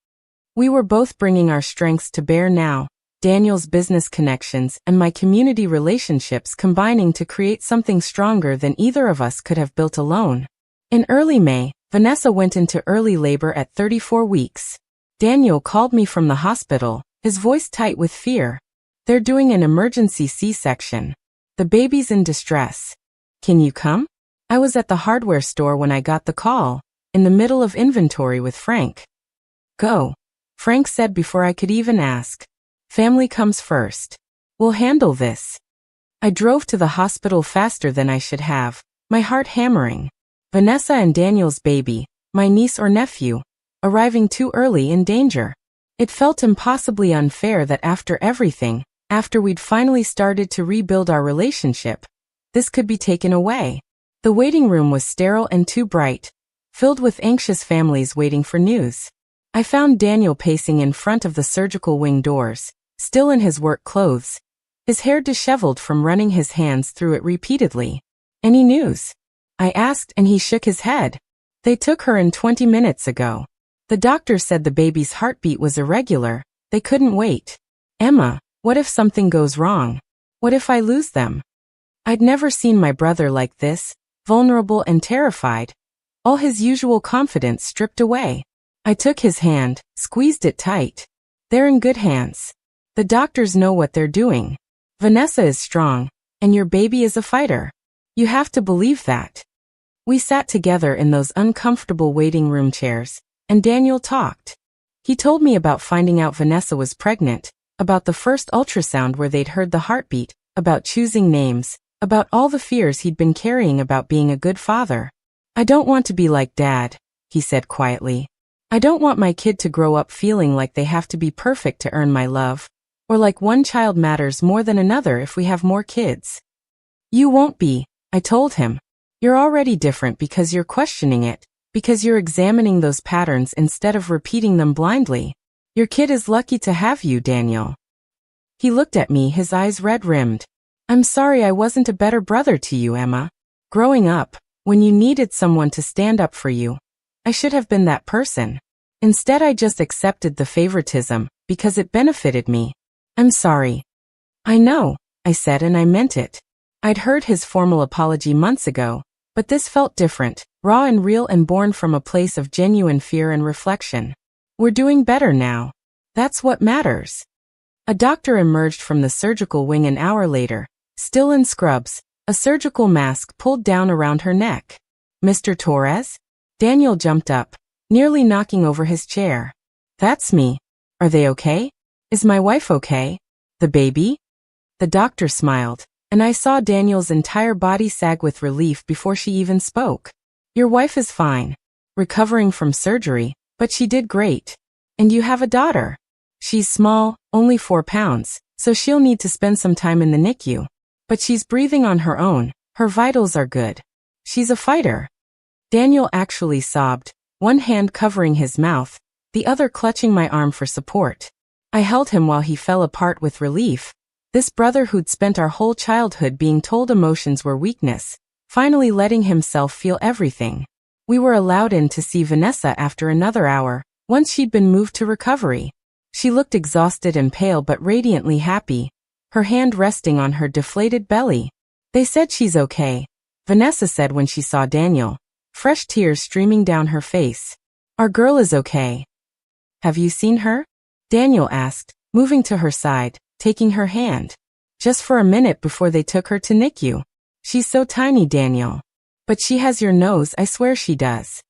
Speaker 1: We were both bringing our strengths to bear now, Daniel's business connections and my community relationships combining to create something stronger than either of us could have built alone. In early May, Vanessa went into early labor at 34 weeks. Daniel called me from the hospital, his voice tight with fear. They're doing an emergency C-section. The baby's in distress. Can you come? I was at the hardware store when I got the call, in the middle of inventory with Frank. Go, Frank said before I could even ask. Family comes first. We'll handle this. I drove to the hospital faster than I should have, my heart hammering. Vanessa and Daniel's baby, my niece or nephew, arriving too early in danger. It felt impossibly unfair that after everything, after we'd finally started to rebuild our relationship, this could be taken away. The waiting room was sterile and too bright, filled with anxious families waiting for news. I found Daniel pacing in front of the surgical wing doors, still in his work clothes, his hair disheveled from running his hands through it repeatedly. Any news? I asked and he shook his head. They took her in 20 minutes ago. The doctor said the baby's heartbeat was irregular. They couldn't wait. Emma, what if something goes wrong? What if I lose them? I'd never seen my brother like this, vulnerable and terrified, all his usual confidence stripped away. I took his hand, squeezed it tight. They're in good hands. The doctors know what they're doing. Vanessa is strong, and your baby is a fighter. You have to believe that. We sat together in those uncomfortable waiting room chairs, and Daniel talked. He told me about finding out Vanessa was pregnant, about the first ultrasound where they'd heard the heartbeat, about choosing names, about all the fears he'd been carrying about being a good father. "I don't want to be like Dad," he said quietly. "I don't want my kid to grow up feeling like they have to be perfect to earn my love, or like one child matters more than another if we have more kids." "You won't be," I told him. "You're already different because you're questioning it, because you're examining those patterns instead of repeating them blindly. Your kid is lucky to have you, Daniel." He looked at me, his eyes red-rimmed. "I'm sorry I wasn't a better brother to you, Emma. Growing up, when you needed someone to stand up for you, I should have been that person. Instead, I just accepted the favoritism because it benefited me. I'm sorry." "I know," I said, and I meant it. I'd heard his formal apology months ago, but this felt different, raw and real, and born from a place of genuine fear and reflection. "We're doing better now. That's what matters." A doctor emerged from the surgical wing an hour later, still in scrubs, a surgical mask pulled down around her neck. "Mr. Torres?" Daniel jumped up, nearly knocking over his chair. "That's me. Are they okay? Is my wife okay? The baby?" The doctor smiled, and I saw Daniel's entire body sag with relief before she even spoke. "Your wife is fine. Recovering from surgery, but she did great. And you have a daughter. She's small, only 4 pounds, so she'll need to spend some time in the NICU. But she's breathing on her own, her vitals are good. She's a fighter." Daniel actually sobbed, one hand covering his mouth, the other clutching my arm for support. I held him while he fell apart with relief. This brother who'd spent our whole childhood being told emotions were weakness, finally letting himself feel everything. We were allowed in to see Vanessa after another hour, once she'd been moved to recovery. She looked exhausted and pale but radiantly happy, her hand resting on her deflated belly. "They said she's okay," Vanessa said when she saw Daniel, fresh tears streaming down her face. "Our girl is okay." "Have you seen her?" Daniel asked, moving to her side, taking her hand. "Just for a minute before they took her to NICU. She's so tiny, Daniel. But she has your nose, I swear she does."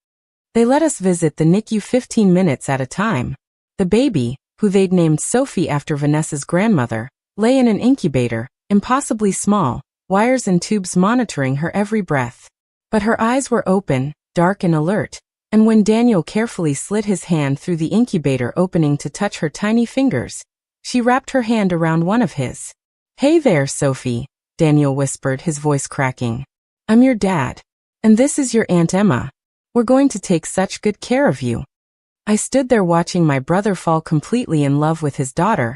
Speaker 1: They let us visit the NICU 15 minutes at a time. The baby, who they'd named Sophie after Vanessa's grandmother, lay in an incubator, impossibly small, wires and tubes monitoring her every breath. But her eyes were open, dark and alert, and when Daniel carefully slid his hand through the incubator opening to touch her tiny fingers, she wrapped her hand around one of his. "Hey there, Sophie," Daniel whispered, his voice cracking. "I'm your dad. And this is your Aunt Emma. We're going to take such good care of you." I stood there watching my brother fall completely in love with his daughter,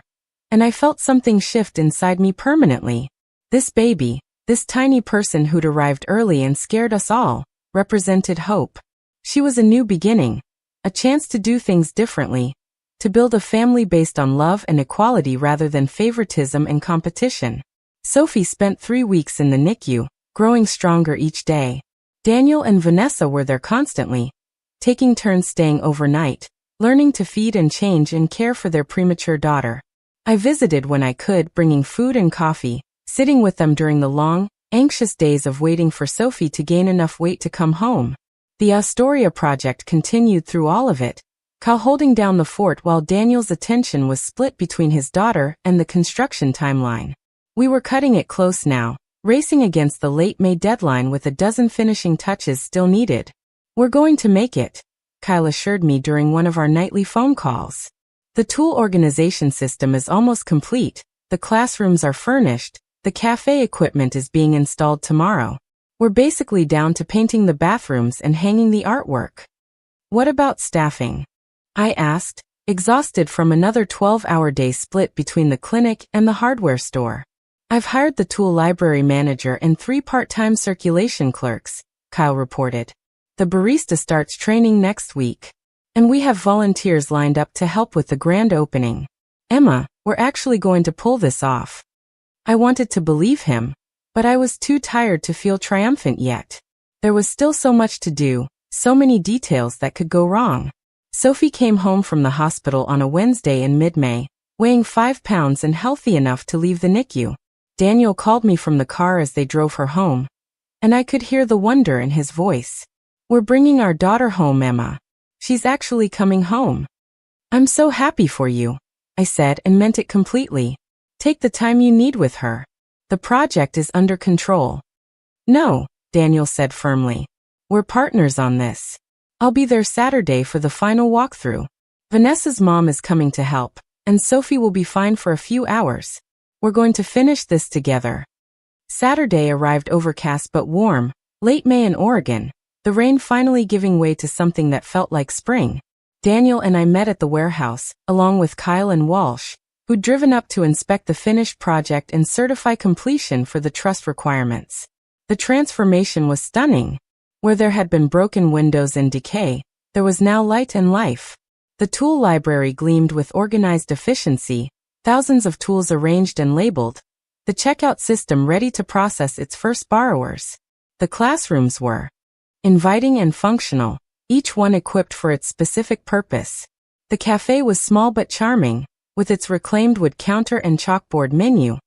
Speaker 1: and I felt something shift inside me permanently. This baby, this tiny person who'd arrived early and scared us all, represented hope. She was a new beginning, a chance to do things differently, to build a family based on love and equality rather than favoritism and competition. Sophie spent 3 weeks in the NICU, growing stronger each day. Daniel and Vanessa were there constantly, taking turns staying overnight, learning to feed and change and care for their premature daughter. I visited when I could, bringing food and coffee, sitting with them during the long, anxious days of waiting for Sophie to gain enough weight to come home. The Astoria project continued through all of it, Kyle holding down the fort while Daniel's attention was split between his daughter and the construction timeline. We were cutting it close now, racing against the late May deadline with a dozen finishing touches still needed. "We're going to make it," Kyle assured me during one of our nightly phone calls. "The tool organization system is almost complete, the classrooms are furnished, the cafe equipment is being installed tomorrow. We're basically down to painting the bathrooms and hanging the artwork." "What about staffing?" I asked, exhausted from another 12-hour day split between the clinic and the hardware store. "I've hired the tool library manager and 3 part-time circulation clerks," Kyle reported. "The barista starts training next week. And we have volunteers lined up to help with the grand opening. Emma, we're actually going to pull this off." I wanted to believe him, but I was too tired to feel triumphant yet. There was still so much to do, so many details that could go wrong. Sophie came home from the hospital on a Wednesday in mid-May, weighing 5 pounds and healthy enough to leave the NICU. Daniel called me from the car as they drove her home. and I could hear the wonder in his voice. "We're bringing our daughter home, Emma. She's actually coming home." "I'm so happy for you," I said, and meant it completely. "Take the time you need with her. The project is under control." "No," Daniel said firmly. "We're partners on this. I'll be there Saturday for the final walkthrough. Vanessa's mom is coming to help, and Sophie will be fine for a few hours. We're going to finish this together." Saturday arrived overcast but warm, late May in Oregon, the rain finally giving way to something that felt like spring. Daniel and I met at the warehouse, along with Kyle and Walsh, who'd driven up to inspect the finished project and certify completion for the trust requirements. The transformation was stunning. Where there had been broken windows and decay, there was now light and life. The tool library gleamed with organized efficiency, thousands of tools arranged and labeled, the checkout system ready to process its first borrowers. The classrooms were inviting and functional, each one equipped for its specific purpose. The cafe was small but charming, with its reclaimed wood counter and chalkboard menu,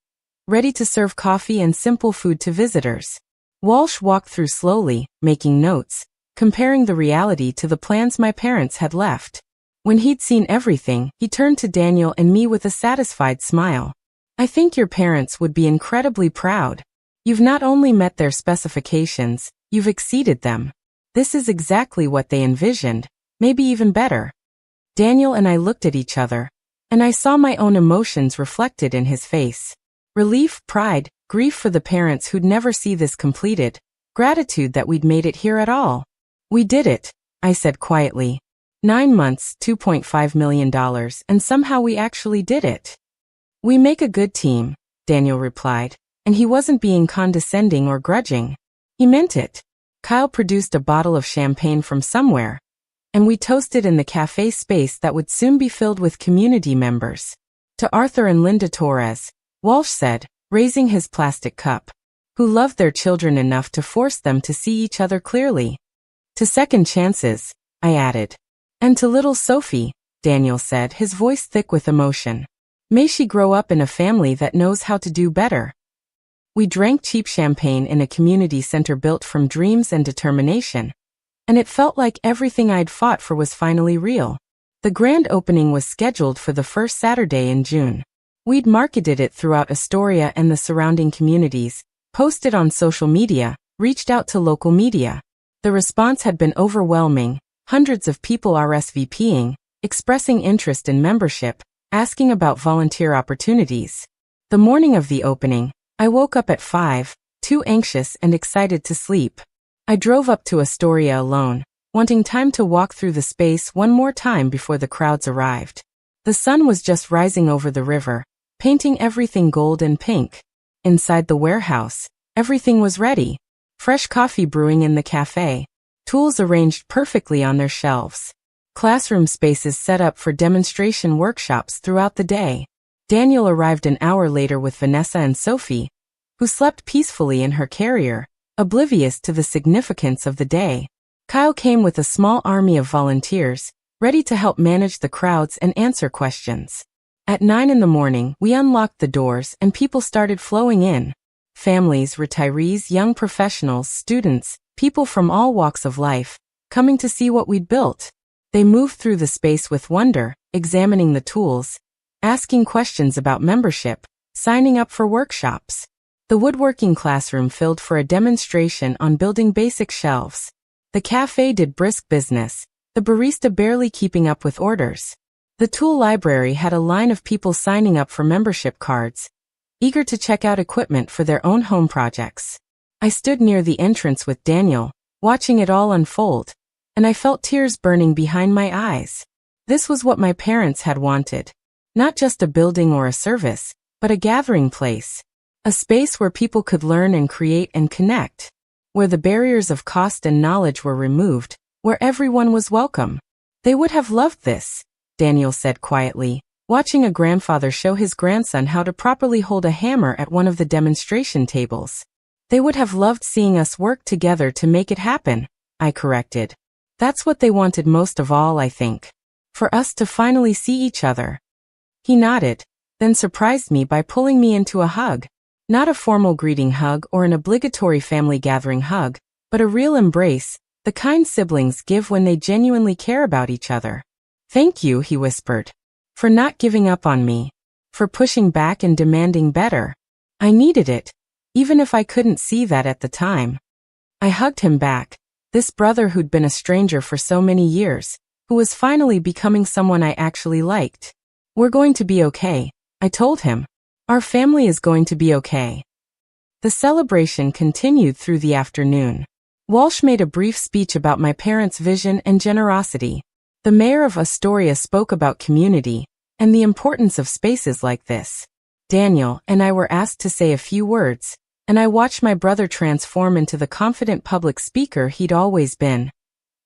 Speaker 1: ready to serve coffee and simple food to visitors. Walsh walked through slowly, making notes, comparing the reality to the plans my parents had left. When he'd seen everything, he turned to Daniel and me with a satisfied smile. "I think your parents would be incredibly proud. You've not only met their specifications, you've exceeded them. This is exactly what they envisioned, maybe even better." Daniel and I looked at each other, and I saw my own emotions reflected in his face. Relief, pride, grief for the parents who'd never see this completed, gratitude that we'd made it here at all. "We did it," I said quietly. 9 months, $2.5 million, and somehow we actually did it. "We make a good team," Daniel replied, and he wasn't being condescending or grudging. He meant it. Kyle produced a bottle of champagne from somewhere, and we toasted in the cafe space that would soon be filled with community members. To Arthur and Linda Torres, Walsh said, raising his plastic cup, who loved their children enough to force them to see each other clearly. "To second chances," I added. "And to little Sophie," Daniel said, his voice thick with emotion. "May she grow up in a family that knows how to do better." We drank cheap champagne in a community center built from dreams and determination, and it felt like everything I'd fought for was finally real. The grand opening was scheduled for the first Saturday in June. We'd marketed it throughout Astoria and the surrounding communities, posted on social media, reached out to local media. The response had been overwhelming, hundreds of people RSVPing, expressing interest in membership, asking about volunteer opportunities. The morning of the opening, I woke up at 5, too anxious and excited to sleep. I drove up to Astoria alone, wanting time to walk through the space one more time before the crowds arrived. The sun was just rising over the river, painting everything gold and pink. Inside the warehouse, everything was ready. Fresh coffee brewing in the cafe, tools arranged perfectly on their shelves, classroom spaces set up for demonstration workshops throughout the day. Daniel arrived an hour later with Vanessa and Sophie, who slept peacefully in her carrier, oblivious to the significance of the day. Kyle came with a small army of volunteers, ready to help manage the crowds and answer questions. At 9 in the morning, we unlocked the doors and people started flowing in. Families, retirees, young professionals, students, people from all walks of life, coming to see what we'd built. They moved through the space with wonder, examining the tools, asking questions about membership, signing up for workshops. The woodworking classroom filled for a demonstration on building basic shelves. The cafe did brisk business, the barista barely keeping up with orders. The tool library had a line of people signing up for membership cards, eager to check out equipment for their own home projects. I stood near the entrance with Daniel, watching it all unfold, and I felt tears burning behind my eyes. This was what my parents had wanted. Not just a building or a service, but a gathering place. A space where people could learn and create and connect. Where the barriers of cost and knowledge were removed, where everyone was welcome. They would have loved this, Daniel said quietly, watching a grandfather show his grandson how to properly hold a hammer at one of the demonstration tables. They would have loved seeing us work together to make it happen, I corrected. That's what they wanted most of all, I think. For us to finally see each other. He nodded, then surprised me by pulling me into a hug. Not a formal greeting hug or an obligatory family gathering hug, but a real embrace, the kind siblings give when they genuinely care about each other. "Thank you," he whispered, "for not giving up on me, for pushing back and demanding better. I needed it, even if I couldn't see that at the time." I hugged him back, this brother who'd been a stranger for so many years, who was finally becoming someone I actually liked. "We're going to be okay," I told him. "Our family is going to be okay." The celebration continued through the afternoon. Walsh made a brief speech about my parents' vision and generosity. The mayor of Astoria spoke about community and the importance of spaces like this. Daniel and I were asked to say a few words, and I watched my brother transform into the confident public speaker he'd always been,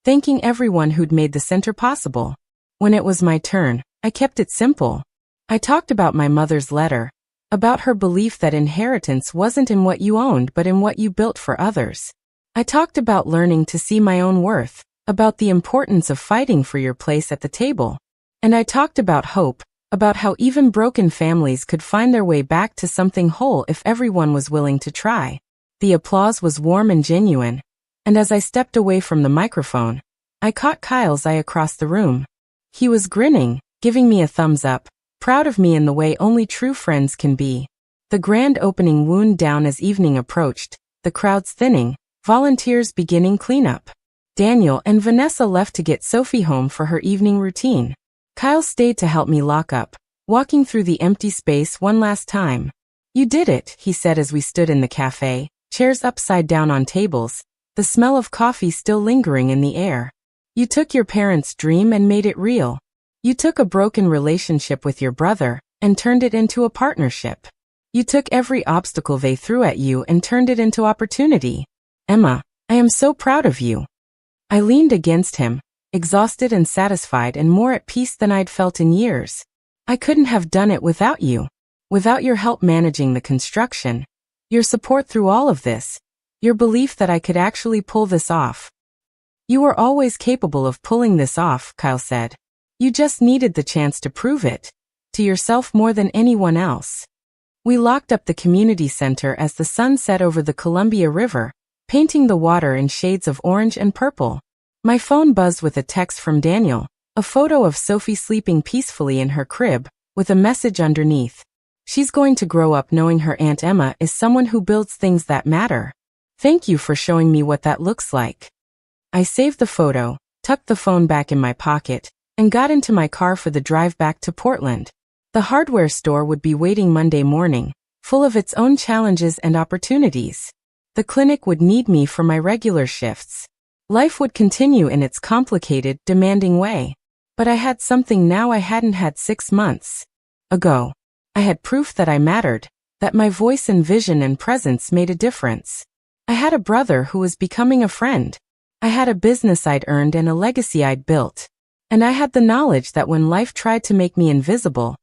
Speaker 1: thanking everyone who'd made the center possible. When it was my turn, I kept it simple. I talked about my mother's letter, about her belief that inheritance wasn't in what you owned but in what you built for others. I talked about learning to see my own worth, about the importance of fighting for your place at the table. And I talked about hope, about how even broken families could find their way back to something whole if everyone was willing to try. The applause was warm and genuine, and as I stepped away from the microphone, I caught Kyle's eye across the room. He was grinning, giving me a thumbs up, proud of me in the way only true friends can be. The grand opening wound down as evening approached, the crowds thinning, volunteers beginning cleanup. Daniel and Vanessa left to get Sophie home for her evening routine. Kyle stayed to help me lock up, walking through the empty space one last time. "You did it," he said as we stood in the cafe, chairs upside down on tables, the smell of coffee still lingering in the air. "You took your parents' dream and made it real. You took a broken relationship with your brother and turned it into a partnership. You took every obstacle they threw at you and turned it into opportunity. Emma, I am so proud of you." I leaned against him, exhausted and satisfied and more at peace than I'd felt in years. "I couldn't have done it without you. Without your help managing the construction, your support through all of this, your belief that I could actually pull this off." "You were always capable of pulling this off," Kyle said. "You just needed the chance to prove it, to yourself more than anyone else." We locked up the community center as the sun set over the Columbia River, painting the water in shades of orange and purple. My phone buzzed with a text from Daniel, a photo of Sophie sleeping peacefully in her crib, with a message underneath. "She's going to grow up knowing her Aunt Emma is someone who builds things that matter. Thank you for showing me what that looks like." I saved the photo, tucked the phone back in my pocket, and got into my car for the drive back to Portland. The hardware store would be waiting Monday morning, full of its own challenges and opportunities. The clinic would need me for my regular shifts. Life would continue in its complicated, demanding way. But I had something now I hadn't had 6 months ago. I had proof that I mattered, that my voice and vision and presence made a difference. I had a brother who was becoming a friend. I had a business I'd earned and a legacy I'd built. And I had the knowledge that when life tried to make me invisible,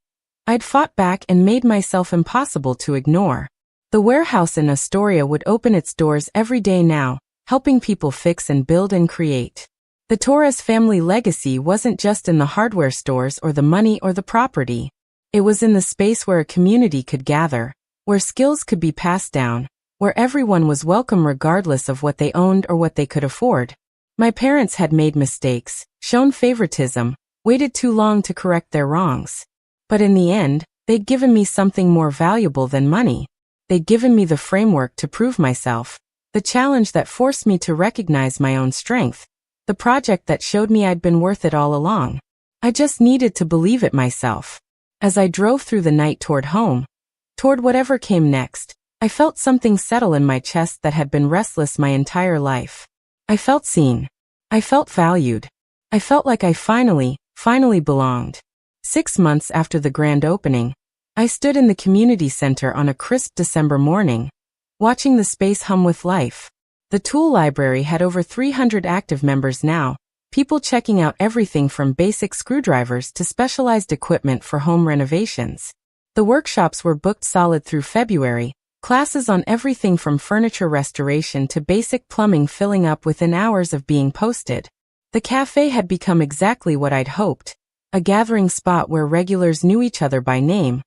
Speaker 1: I'd fought back and made myself impossible to ignore. The warehouse in Astoria would open its doors every day now, helping people fix and build and create. The Torres family legacy wasn't just in the hardware stores or the money or the property. It was in the space where a community could gather, where skills could be passed down, where everyone was welcome regardless of what they owned or what they could afford. My parents had made mistakes, shown favoritism, waited too long to correct their wrongs. But in the end, they'd given me something more valuable than money. They'd given me the framework to prove myself, the challenge that forced me to recognize my own strength, the project that showed me I'd been worth it all along. I just needed to believe it myself. As I drove through the night toward home, toward whatever came next, I felt something settle in my chest that had been restless my entire life. I felt seen. I felt valued. I felt like I finally belonged. 6 months after the grand opening, I stood in the community center on a crisp December morning, watching the space hum with life. The tool library had over 300 active members now, people checking out everything from basic screwdrivers to specialized equipment for home renovations. The workshops were booked solid through February, classes on everything from furniture restoration to basic plumbing filling up within hours of being posted. The cafe had become exactly what I'd hoped, a gathering spot where regulars knew each other by name,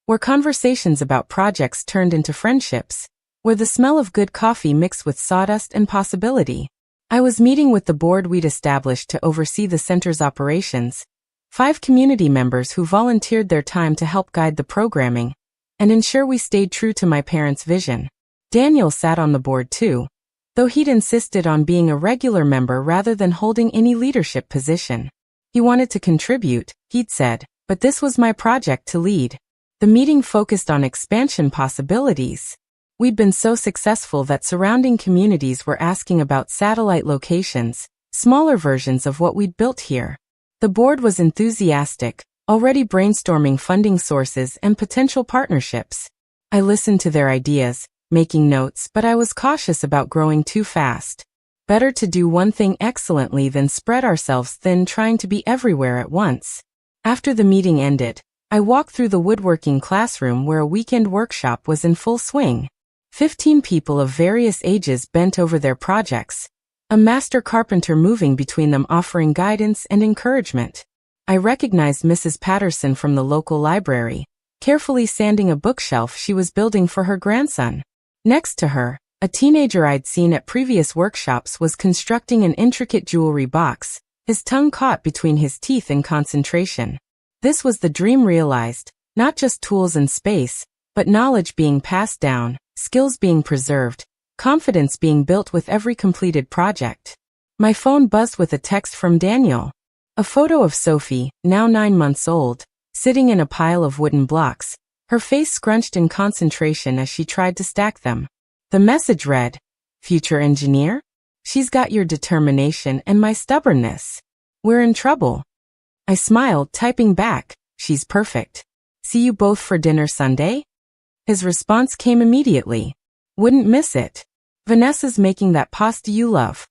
Speaker 1: where conversations about projects turned into friendships, where the smell of good coffee mixed with sawdust and possibility. I was meeting with the board we'd established to oversee the center's operations, 5 community members who volunteered their time to help guide the programming and ensure we stayed true to my parents' vision. Daniel sat on the board too, though he'd insisted on being a regular member rather than holding any leadership position. He wanted to contribute, he'd said, but this was my project to lead. The meeting focused on expansion possibilities. We'd been so successful that surrounding communities were asking about satellite locations, smaller versions of what we'd built here. The board was enthusiastic, already brainstorming funding sources and potential partnerships. I listened to their ideas, making notes, but I was cautious about growing too fast. Better to do one thing excellently than spread ourselves thin trying to be everywhere at once. After the meeting ended, I walked through the woodworking classroom where a weekend workshop was in full swing. 15 people of various ages bent over their projects, a master carpenter moving between them offering guidance and encouragement. I recognized Mrs. Patterson from the local library, carefully sanding a bookshelf she was building for her grandson. Next to her, a teenager I'd seen at previous workshops was constructing an intricate jewelry box, his tongue caught between his teeth in concentration. This was the dream realized, not just tools and space, but knowledge being passed down, skills being preserved, confidence being built with every completed project. My phone buzzed with a text from Daniel. A photo of Sophie, now 9 months old, sitting in a pile of wooden blocks, her face scrunched in concentration as she tried to stack them. The message read, "Future engineer? She's got your determination and my stubbornness. We're in trouble." I smiled, typing back, "She's perfect. See you both for dinner Sunday?" His response came immediately. "Wouldn't miss it. Vanessa's making that pasta you love."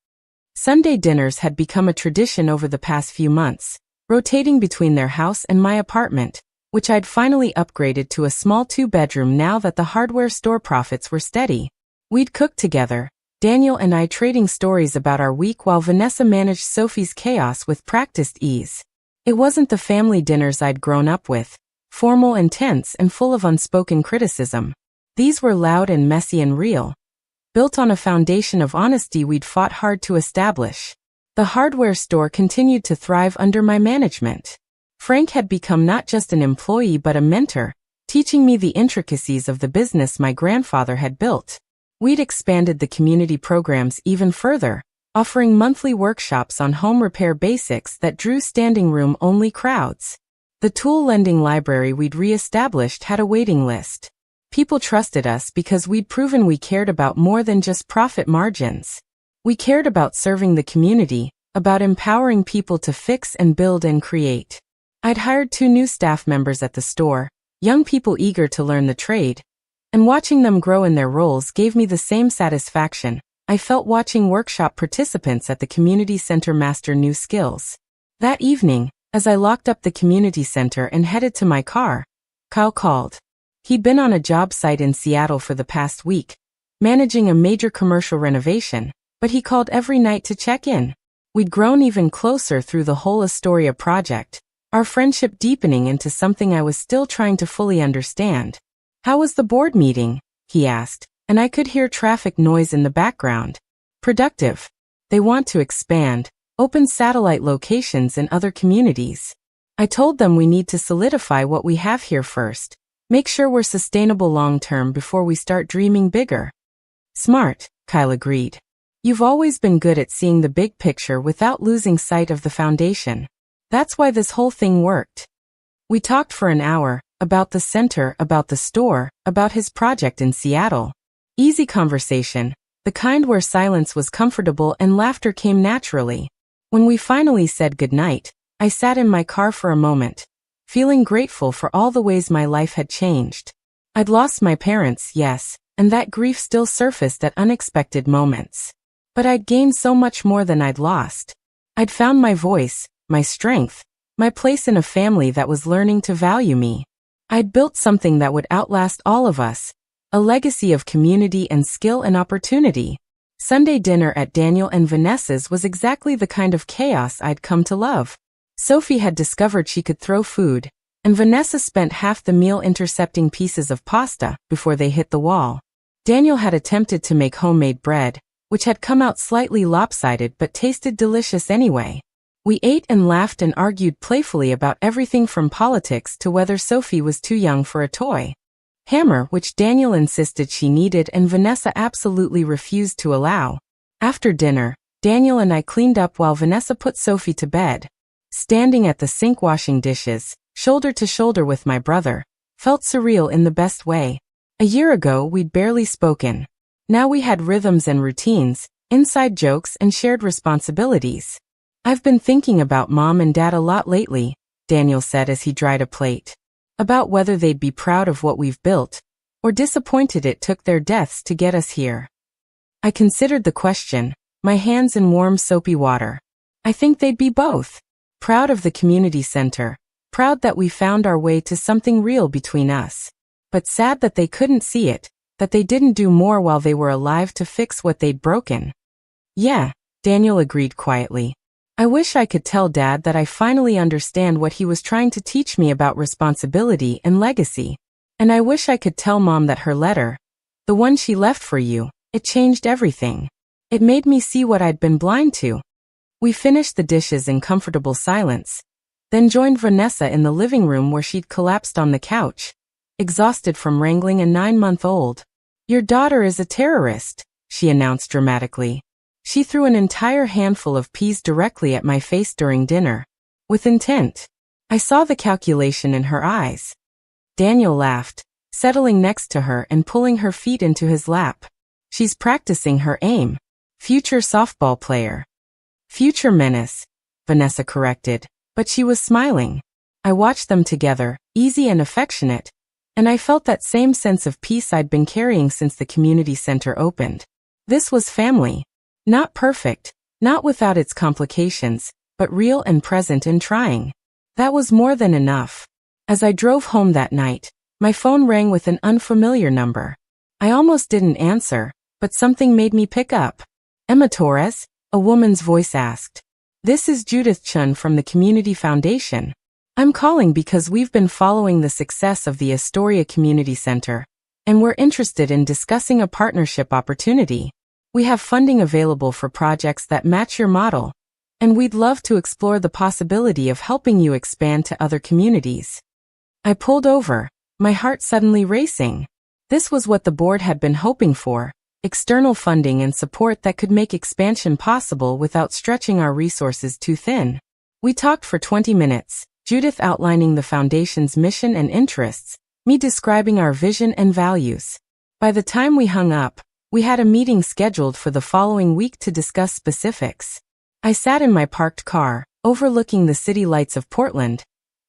Speaker 1: Sunday dinners had become a tradition over the past few months, rotating between their house and my apartment, which I'd finally upgraded to a small 2-bedroom now that the hardware store profits were steady. We'd cook together, Daniel and I trading stories about our week while Vanessa managed Sophie's chaos with practiced ease. It wasn't the family dinners I'd grown up with, formal and tense and full of unspoken criticism. These were loud and messy and real, built on a foundation of honesty we'd fought hard to establish. The hardware store continued to thrive under my management. Frank had become not just an employee but a mentor, teaching me the intricacies of the business my grandfather had built. We'd expanded the community programs even further, offering monthly workshops on home repair basics that drew standing room-only crowds. The tool lending library we'd re-established had a waiting list. People trusted us because we'd proven we cared about more than just profit margins. We cared about serving the community, about empowering people to fix and build and create. I'd hired 2 new staff members at the store, young people eager to learn the trade, and watching them grow in their roles gave me the same satisfaction I felt watching workshop participants at the community center master new skills. That evening, as I locked up the community center and headed to my car, Kyle called. He'd been on a job site in Seattle for the past week, managing a major commercial renovation, but he called every night to check in. We'd grown even closer through the whole Astoria project, our friendship deepening into something I was still trying to fully understand. "How was the board meeting?" he asked, and I could hear traffic noise in the background. "Productive. They want to expand, open satellite locations in other communities. I told them we need to solidify what we have here first, make sure we're sustainable long-term before we start dreaming bigger." "Smart," Kyle agreed. "You've always been good at seeing the big picture without losing sight of the foundation. That's why this whole thing worked." We talked for an hour, about the center, about the store, about his project in Seattle. Easy conversation, the kind where silence was comfortable and laughter came naturally. When we finally said goodnight, I sat in my car for a moment, feeling grateful for all the ways my life had changed. I'd lost my parents, yes, and that grief still surfaced at unexpected moments. But I'd gained so much more than I'd lost. I'd found my voice, my strength, my place in a family that was learning to value me. I'd built something that would outlast all of us, a legacy of community and skill and opportunity. Sunday dinner at Daniel and Vanessa's was exactly the kind of chaos I'd come to love. Sophie had discovered she could throw food, and Vanessa spent half the meal intercepting pieces of pasta before they hit the wall. Daniel had attempted to make homemade bread, which had come out slightly lopsided but tasted delicious anyway. We ate and laughed and argued playfully about everything from politics to whether Sophie was too young for a toy hammer, which Daniel insisted she needed and Vanessa absolutely refused to allow. After dinner, Daniel and I cleaned up while Vanessa put Sophie to bed. Standing at the sink washing dishes, shoulder to shoulder with my brother, felt surreal in the best way. A year ago we'd barely spoken. Now we had rhythms and routines, inside jokes and shared responsibilities. I've been thinking about Mom and Dad a lot lately, Daniel said as he dried a plate. About whether they'd be proud of what we've built, or disappointed it took their deaths to get us here. I considered the question, my hands in warm soapy water. I think they'd be both. Proud of the community center, proud that we found our way to something real between us. But sad that they couldn't see it, that they didn't do more while they were alive to fix what they'd broken. Yeah, Daniel agreed quietly. I wish I could tell Dad that I finally understand what he was trying to teach me about responsibility and legacy. And I wish I could tell Mom that her letter, the one she left for you, it changed everything. It made me see what I'd been blind to. We finished the dishes in comfortable silence, then joined Vanessa in the living room where she'd collapsed on the couch, exhausted from wrangling a 9-month-old. Your daughter is a terrorist, she announced dramatically. She threw an entire handful of peas directly at my face during dinner. With intent. I saw the calculation in her eyes. Daniel laughed, settling next to her and pulling her feet into his lap. She's practicing her aim. Future softball player. Future menace, Vanessa corrected, but she was smiling. I watched them together, easy and affectionate, and I felt that same sense of peace I'd been carrying since the community center opened. This was family. Not perfect, not without its complications, but real and present and trying. That was more than enough. As I drove home that night, my phone rang with an unfamiliar number. I almost didn't answer, but something made me pick up. Emma Torres? A woman's voice asked. This is Judith Chun from the Community Foundation. I'm calling because we've been following the success of the Astoria Community Center, and we're interested in discussing a partnership opportunity. We have funding available for projects that match your model, and we'd love to explore the possibility of helping you expand to other communities. I pulled over, my heart suddenly racing. This was what the board had been hoping for, external funding and support that could make expansion possible without stretching our resources too thin. We talked for 20 minutes, Judith outlining the foundation's mission and interests, me describing our vision and values. By the time we hung up, we had a meeting scheduled for the following week to discuss specifics. I sat in my parked car, overlooking the city lights of Portland,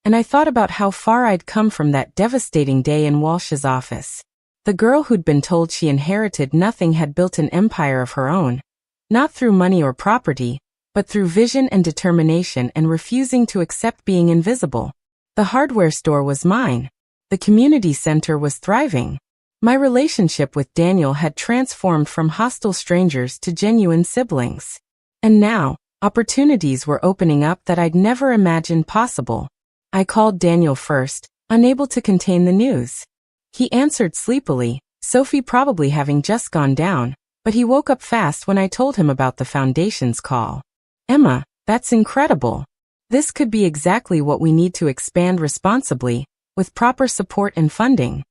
Speaker 1: and I thought about how far I'd come from that devastating day in Walsh's office. The girl who'd been told she inherited nothing had built an empire of her own, not through money or property, but through vision and determination and refusing to accept being invisible. The hardware store was mine. The community center was thriving. My relationship with Daniel had transformed from hostile strangers to genuine siblings. And now, opportunities were opening up that I'd never imagined possible. I called Daniel first, unable to contain the news. He answered sleepily, Sophie probably having just gone down, but he woke up fast when I told him about the foundation's call. Emma, that's incredible. This could be exactly what we need to expand responsibly, with proper support and funding.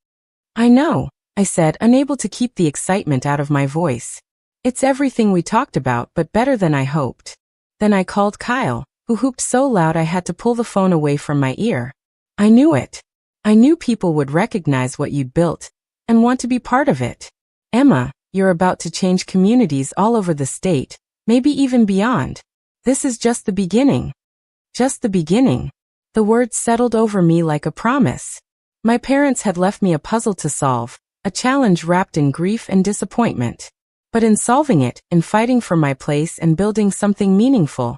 Speaker 1: I know, I said, unable to keep the excitement out of my voice. It's everything we talked about, but better than I hoped. Then I called Kyle, who whooped so loud I had to pull the phone away from my ear. I knew it. I knew people would recognize what you'd built, and want to be part of it. Emma, you're about to change communities all over the state, maybe even beyond. This is just the beginning. Just the beginning. The words settled over me like a promise. My parents had left me a puzzle to solve, a challenge wrapped in grief and disappointment. But in solving it, in fighting for my place and building something meaningful,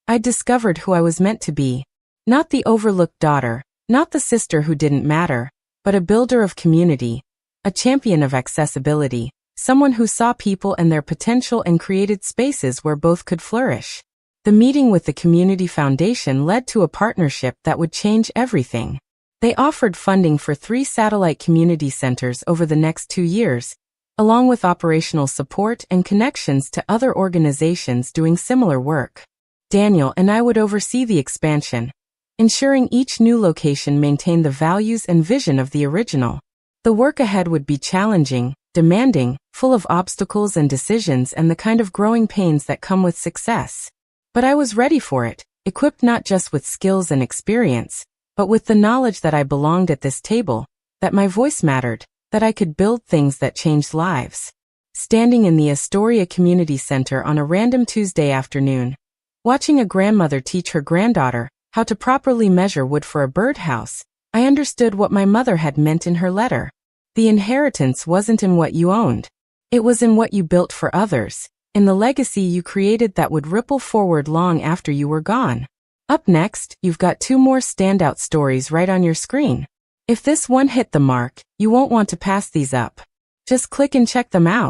Speaker 1: I discovered who I was meant to be. Not the overlooked daughter, not the sister who didn't matter, but a builder of community, a champion of accessibility, someone who saw people and their potential and created spaces where both could flourish. The meeting with the Community Foundation led to a partnership that would change everything. They offered funding for 3 satellite community centers over the next 2 years, along with operational support and connections to other organizations doing similar work. Daniel and I would oversee the expansion, ensuring each new location maintained the values and vision of the original. The work ahead would be challenging, demanding, full of obstacles and decisions and the kind of growing pains that come with success. But I was ready for it, equipped not just with skills and experience, but with the knowledge that I belonged at this table, that my voice mattered, that I could build things that changed lives. Standing in the Astoria Community Center on a random Tuesday afternoon, watching a grandmother teach her granddaughter how to properly measure wood for a birdhouse, I understood what my mother had meant in her letter. The inheritance wasn't in what you owned. It was in what you built for others, in the legacy you created that would ripple forward long after you were gone. Up next, you've got 2 more standout stories right on your screen. If this one hit the mark, you won't want to pass these up. Just click and check them out.